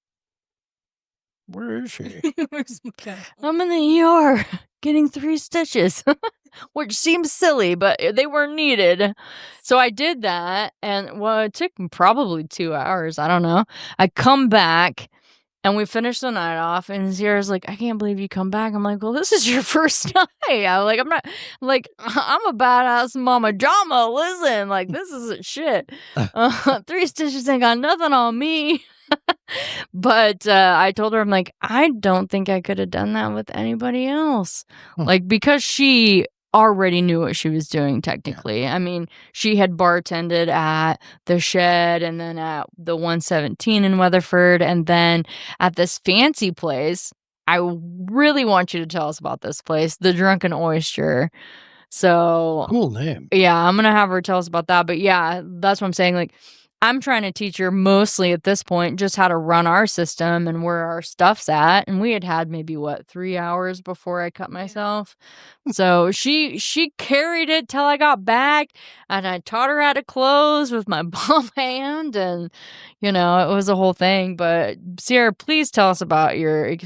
where is she? Where's Mikel? I'm in the ER getting 3 stitches, which seems silly, but they were needed. So I did that, and well, it took probably 2 hours. I don't know. I come back, and we finished the night off, and Sierra's like, I can't believe you come back. I'm like, well, this is your first night. I'm a badass mama drama. Listen, like, this isn't shit. 3 stitches ain't got nothing on me. But I told her, I'm like, I don't think I could have done that with anybody else. Like, because she already knew what she was doing technically. I mean, she had bartended at the Shed and then at the 117 in Weatherford and then at this fancy place. I really want you to tell us about this place, the Drunken Oyster. So Cool name. yeah, I'm gonna have her tell us about that. But yeah, that's what I'm saying. Like, I'm trying to teach her mostly at this point just how to run our system and where our stuff's at. And we had maybe 3 hours before I cut myself. So she carried it till I got back, and I taught her how to close with my palm hand, and it was a whole thing. But Sierra, please tell us about your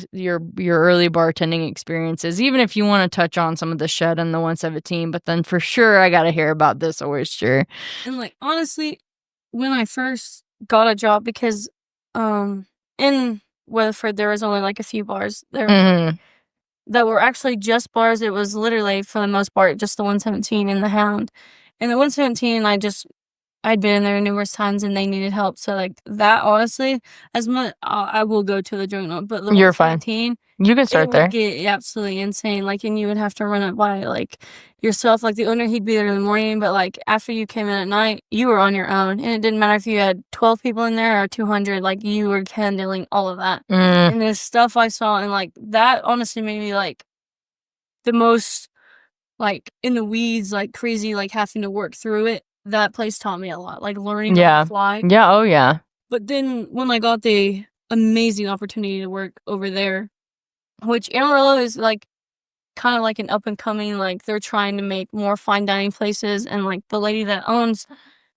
early bartending experiences, even if you want to touch on some of the Shed and the 117. But then for sure, I got to hear about this oyster. And like honestly, when I first got a job, because in Weatherford there was only like a few bars there that were actually just bars. It was literally for the most part just the 117 and the Hound. And the 117, I'd been in there numerous times and they needed help. So like that, honestly, as much I will go to the drunk note, but the You're fine. 117, You can start it there. would get absolutely insane. Like, and you would have to run it by like yourself. Like the owner, he'd be there in the morning, but like after you came in at night, you were on your own, and it didn't matter if you had 12 people in there or 200. Like you were handling all of that. And the stuff I saw, and like that honestly made me like the most like in the weeds, like crazy, like having to work through it. That place taught me a lot, like learning on the fly. Yeah. Oh yeah. But then when I got the amazing opportunity to work over there, which Amarillo is like kind of like an up and coming, like they're trying to make more fine dining places. And like the lady that owns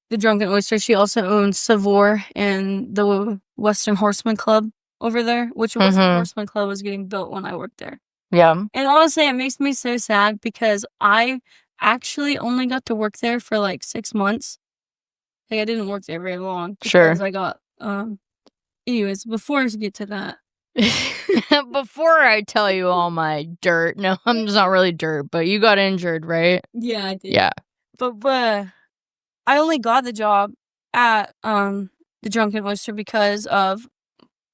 the Drunken Oyster, she also owns Savor and the Western Horseman Club over there, which Western Horseman Club was getting built when I worked there. Yeah. And honestly, it makes me so sad because I actually only got to work there for like 6 months. Like I didn't work there very long. Sure. Because I got anyways, before I get to that. Before I tell you all my dirt, no, I'm just not really dirt, but you got injured, right? Yeah, I did. Yeah. But I only got the job at the Drunken Oyster because of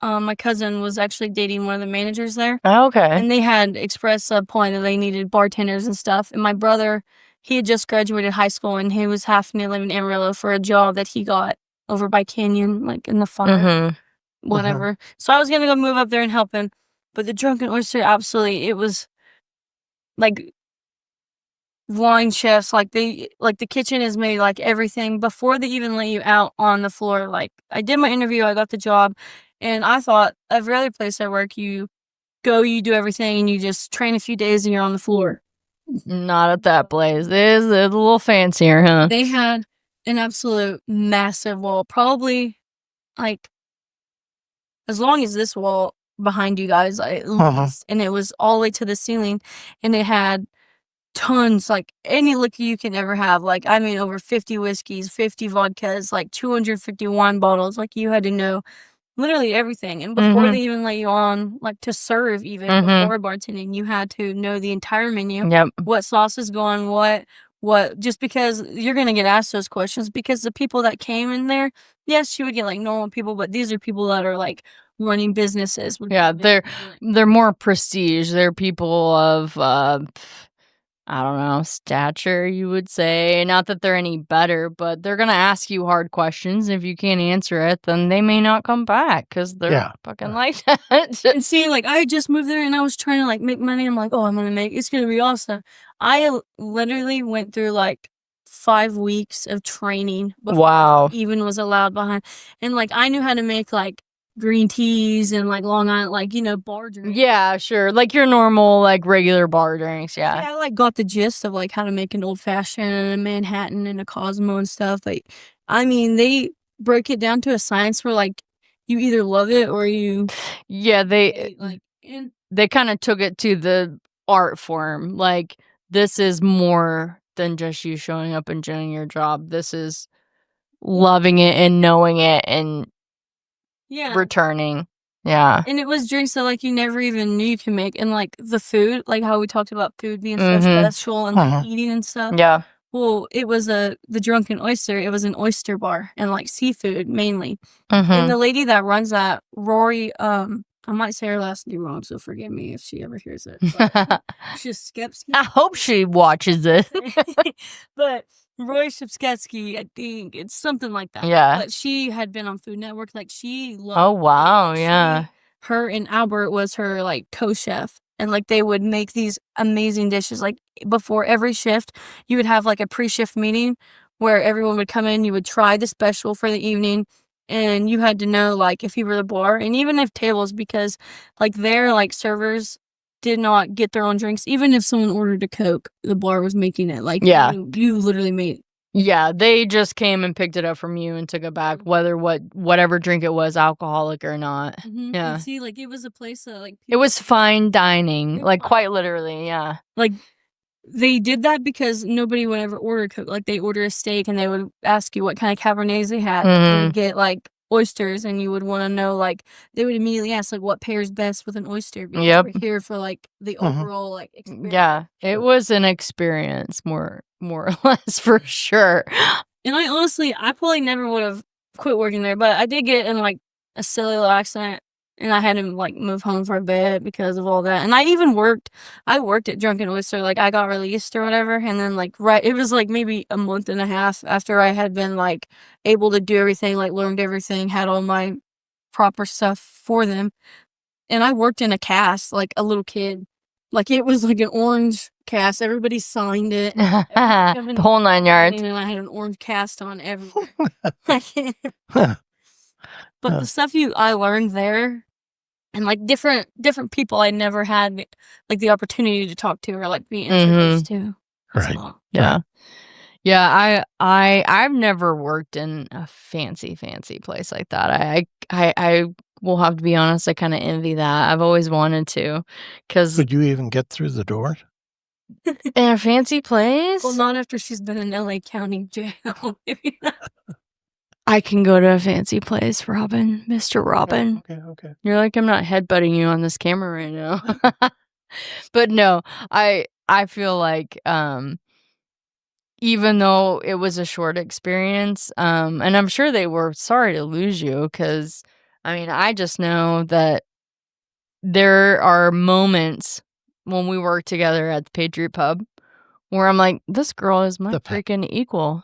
my cousin was actually dating one of the managers there. Oh, okay. And they had expressed a point that they needed bartenders and stuff. And my brother, he had just graduated high school and he was having to live in Amarillo for a job that he got over by Canyon, like in the fire, whatever. So I was going to go move up there and help him. But the Drunken Oyster, absolutely, it was like line chefs, like the kitchen is made like everything before they even let you out on the floor. Like I did my interview, I got the job. And I thought every other place I work, you go, you do everything, and you just train a few days and you're on the floor. Not at that place. It's a little fancier, huh? They had an absolute massive wall, probably like as long as this wall behind you guys, at least. And it was all the way to the ceiling, and it had tons, like any liquor you can ever have. Like, I mean, over 50 whiskeys, 50 vodkas, like 250 wine bottles. Like, you had to know literally everything. And before they even let you on, like to serve, even before bartending, you had to know the entire menu. Yep. What sauce is going, what, just because you're going to get asked those questions, because the people that came in there, yes, you would get like normal people, but these are people that are like running businesses. Yeah, they're more prestige. They're people of I don't know, stature, you would say. Not that they're any better, but they're gonna ask you hard questions. If you can't answer it, then they may not come back because they're fucking like that. And see, like, I just moved there and I was trying to like make money. I'm like, oh, it's gonna be awesome. I literally went through like 5 weeks of training before Wow. I even was allowed behind. And like I knew how to make like green teas and like Long Island, like, you know, bar drinks. Yeah, sure. Like your normal, like regular bar drinks. Yeah. I like got the gist of like how to make an old fashioned and a Manhattan and a Cosmo and stuff. Like, I mean, they break it down to a science where like you either love it or you. Yeah, hate, like, and they kind of took it to the art form. Like, this is more than just you showing up and doing your job. This is loving it and knowing it and yeah, returning. Yeah. and it was drinks that like you never even knew you could make, and like the food, like how we talked about food being so special and like eating and stuff. Yeah. Well, it was the Drunken Oyster. It was an oyster bar and like seafood mainly. Mm-hmm. And the lady that runs that, Rory, I might say her last name wrong, so forgive me if she ever hears it. Shipsketsky. I hope she watches it. But Roy Shipsketsky, I think it's something like that. Yeah. But she had been on Food Network. Like she loved. Oh wow, yeah. Her and Albert was her like co-chef, and like they would make these amazing dishes. Like before every shift, you would have like a pre-shift meeting where everyone would come in. You would try the special for the evening. And you had to know, like, if you were the bar, and even if tables, because, like, their, like, servers did not get their own drinks. Even if someone ordered a Coke, the bar was making it. Like, Yeah. you literally made. Yeah, they just came and picked it up from you and took it back, whatever drink it was, alcoholic or not. Mm-hmm. Yeah. And see, like, it was a place that, like... It was fine dining, like, quite literally, yeah. Like, they did that because nobody would ever order Coke. Like, they order a steak and they would ask you what kind of Cabernets they had. They would get, like, oysters, and you would want to know, like, they would immediately ask, like, what pairs best with an oyster. Because we're here for, like, the overall, like, experience. Yeah, it was an experience, more or less, for sure. And I probably never would have quit working there, but I did get in, like, a silly little accident. And I had to, like, move home for a bit because of all that. And I worked at Drunken Oyster. Like, I got released or whatever. And then, like, it was, like, maybe a month and a half after I had been, like, able to do everything, like, learned everything, had all my proper stuff for them. And I worked in a cast, like, a little kid. Like, it was, like, an orange cast. Everybody signed it. The whole 9 yards. And I had an orange cast on everywhere. But the stuff I learned there, and like different people I never had like the opportunity to talk to or like be introduced to. Right. So, Yeah. Yeah, I've never worked in a fancy place like that. I will have to be honest, I kind of envy that. I've always wanted to, because Could you even get through the door? in a fancy place, well, not after she's been in LA County jail. Maybe not. I can go to a fancy place, Robin, Mr. Robin. Okay. You're like, I'm not headbutting you on this camera right now. But no, I feel like even though it was a short experience, and I'm sure they were sorry to lose you, because I mean, I just know that there are moments when we work together at the Patriot Pub where I'm like, this girl is my freaking equal.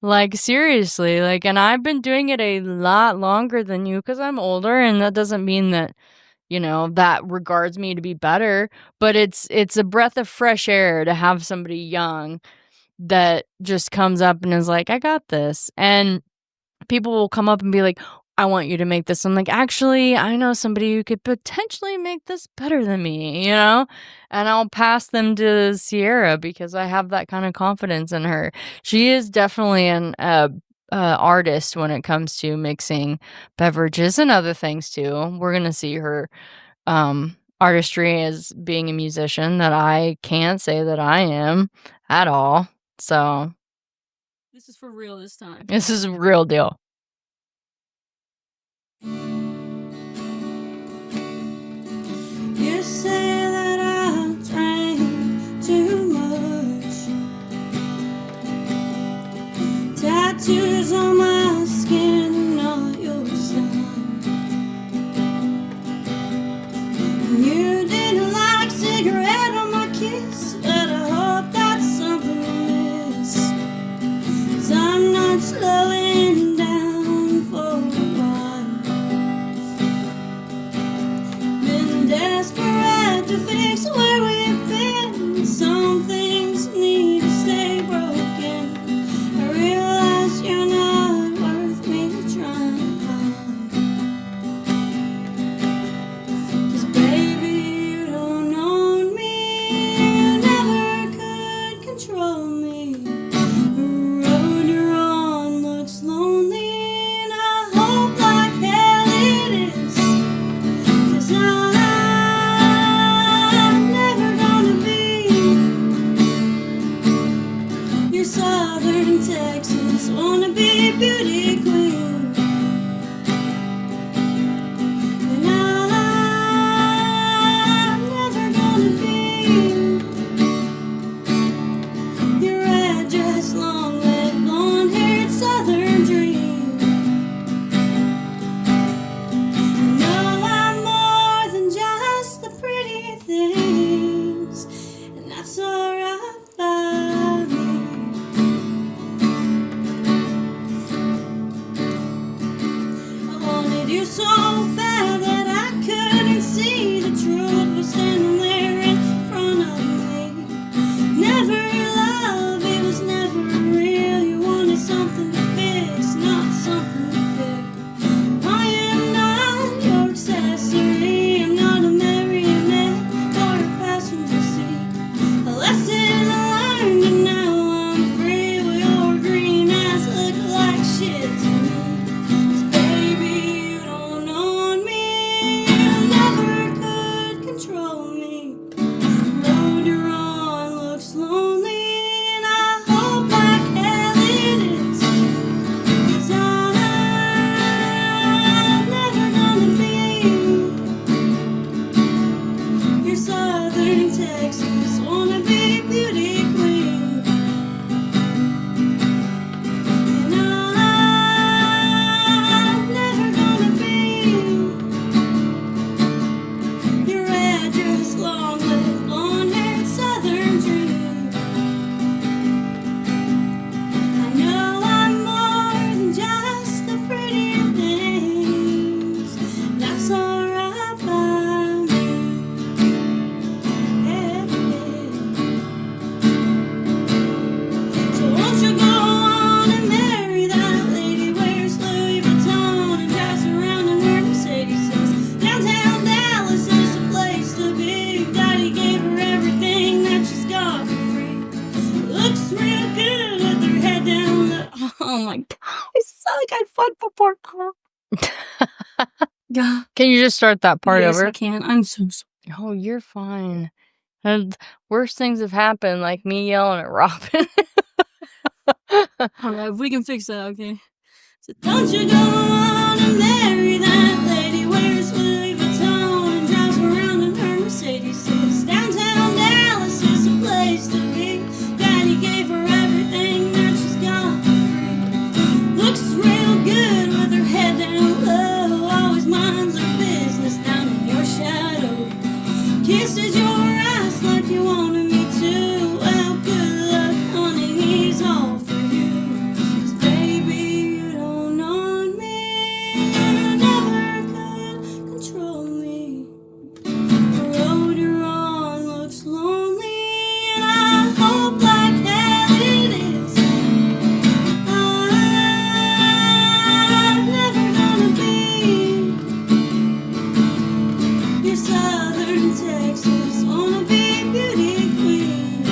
Like, seriously, like, and I've been doing it a lot longer than you because I'm older, and that doesn't mean that, you know, that regards me to be better, but it's a breath of fresh air to have somebody young that just comes up and is like, I got this. And people will come up and be like, I want you to make this. I'm like, actually, I know somebody who could potentially make this better than me, you know? And I'll pass them to Cierra because I have that kind of confidence in her. She is definitely an artist when it comes to mixing beverages and other things too. We're going to see her artistry as being a musician that I can't say that I am at all. So this is for real this time. This is a real deal. You say that I drank too much. Tattoos on my skin, not your son. You didn't like cigarette on my kiss, but I hope that's something you miss. 'Cause I'm not slowing down for a while. Been desperate to fix where we've been. Some things need to stay broken. Fuck the part. Yeah. Can you just start that part Yes, over? I can. I'm so sorry. Oh, you're fine. And worse things have happened, like me yelling at Robin. Alright, if we can fix that, okay. So don't you go on and marry that lady, wears Louis Vuitton and drives around in her Mercedes. Says downtown Dallas is a place to be. Daddy gave her everything that she's got for free. Looks real good with her head down low. Always minds her business down in your shadow. Kisses your ass like you wanted me to. Well, good luck, honey, he's all for you. 'Cause baby, you don't own me. You never could control me. The road you're on looks lonely, and I hope like hell it is. I'm never gonna be your Southern Texas wanna be beauty queen.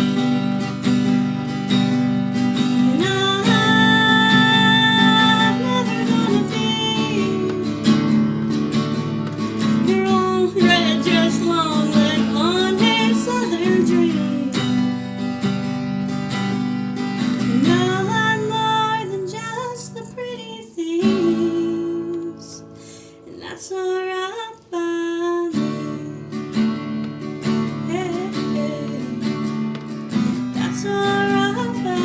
And I'm never gonna be your old red dress, long leg, blonde hair, Southern dream. And I'm more than just the pretty things, and that's alright by me. Yeah, that's alright by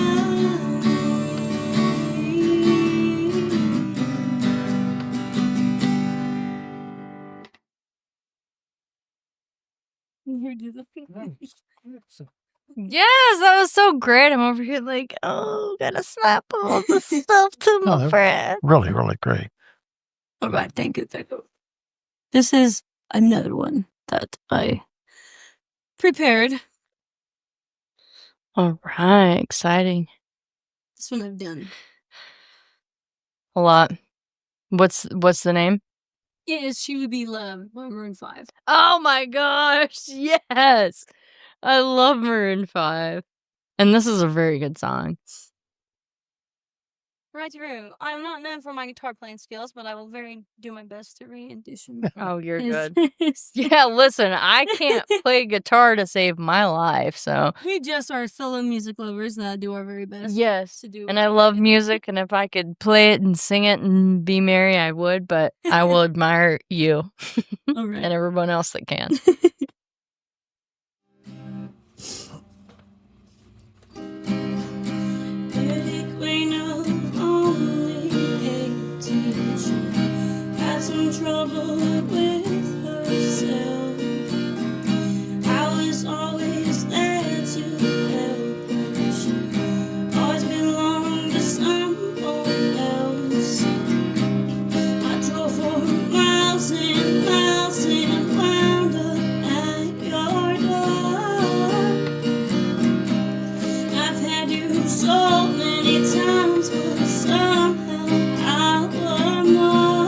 me. Yes, that was so great. I'm over here like, oh, gotta snap all the stuff to No, my that- friend. Really, really great. Alright, thank you. This is another one that I prepared. All right, exciting. This one I've done. A lot. What's the name? It is She Would Be Loved by Maroon 5. Oh my gosh, yes. I love Maroon 5. And this is a very good song. Right through. I'm not known for my guitar playing skills, but I will do my best to rendition. Oh, you're his- good. Yeah, listen, I can't play guitar to save my life, so We just are solo music lovers that do our very best yes. to do. And I love music, and if I could play it and sing it and be merry, I would, but I will admire you All right. and everyone else that can. Beauty queen of only 18, she had some trouble with herself. I was always there to help her. She always belonged to someone else. I drove for miles and miles and wound up at your door. I've had you so many times, but somehow I want more.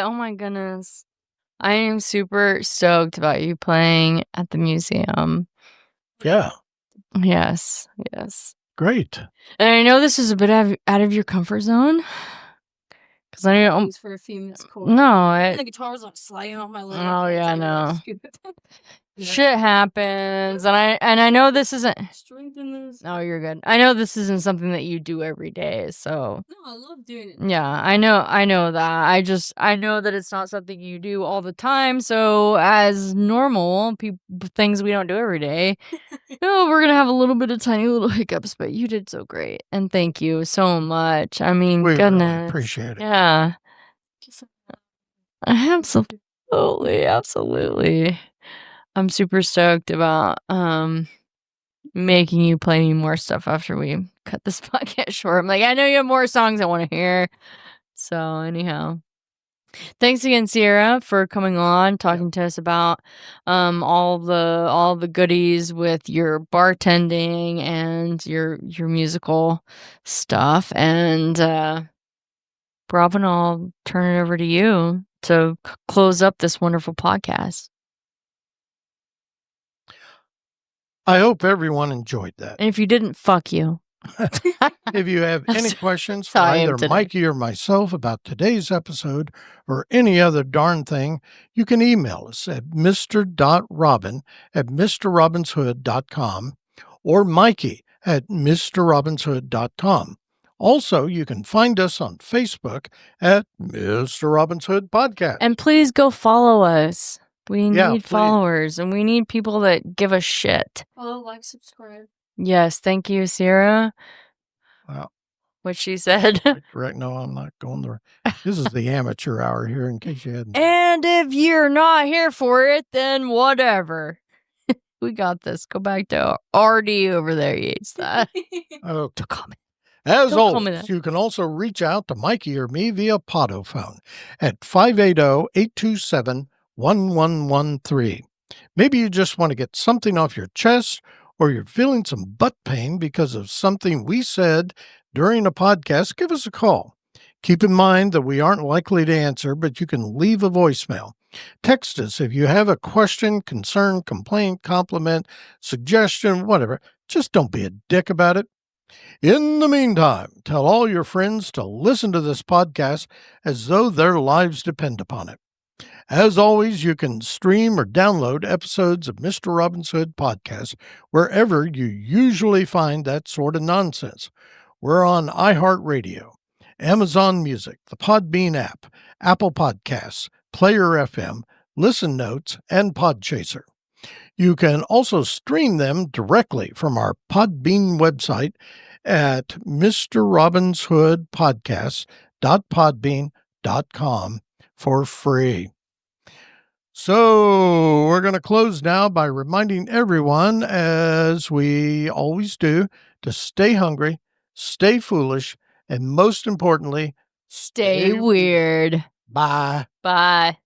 But oh my goodness. I am super stoked about you playing at the museum. Yeah. Yes. Great. And I know this is a bit out of your comfort zone. Because I know It's for a few minutes. Cool. no, The guitar was like sliding off my leg. Oh, yeah, I know. Stupid. shit happens, and I know this isn't. Strengthen this. Oh, you're good. I know this isn't something that you do every day, so No, I love doing it. yeah, I know that. I know that it's not something you do all the time. So as normal things we don't do every day, we're gonna have a little bit of tiny little hiccups. But you did so great, and thank you so much. I mean, We really goodness, appreciate it. yeah, absolutely. I'm super stoked about making you play me more stuff after we cut this podcast short. I'm like, I know you have more songs I want to hear. So anyhow, thanks again, Cierra, for coming on, talking to us about all the goodies with your bartending and your musical stuff. And Robin, I'll turn it over to you to close up this wonderful podcast. I hope everyone enjoyed that. And if you didn't, fuck you. If you have any questions for how I am either today. Mikey or myself about today's episode or any other darn thing, you can email us at mr.robin@mrrobinshood.com or Mikey@mrrobinshood.com. Also, you can find us on Facebook at Mr. Robin's Hood Podcast. And please go follow us. We Yeah, need please. followers, and we need people that give a shit. Follow, like, subscribe. Yes, thank you, Cierra. Wow. What she said. Right. No, I'm not going there. This is the amateur hour here, in case you hadn't. And if you're not here for it, then whatever. We got this. Go back to RD over there. He hates that. Oh, Don't call me. as Don't call me always, that. you can also reach out to Mikey or me via Podophone at 580-827-1113. Maybe you just want to get something off your chest, or you're feeling some butt pain because of something we said during a podcast. Give us a call. Keep in mind that we aren't likely to answer, but you can leave a voicemail. Text us if you have a question, concern, complaint, compliment, suggestion, whatever. Just don't be a dick about it. In the meantime, tell all your friends to listen to this podcast as though their lives depend upon it. As always, you can stream or download episodes of Mr. Robin's Hood Podcast wherever you usually find that sort of nonsense. We're on iHeartRadio, Amazon Music, the Podbean app, Apple Podcasts, Player FM, Listen Notes, and Podchaser. You can also stream them directly from our Podbean website at mrrobinshoodpodcast.podbean.com for free. So we're going to close now by reminding everyone, as we always do, to stay hungry, stay foolish, and most importantly, Stay weird. Bye. Bye.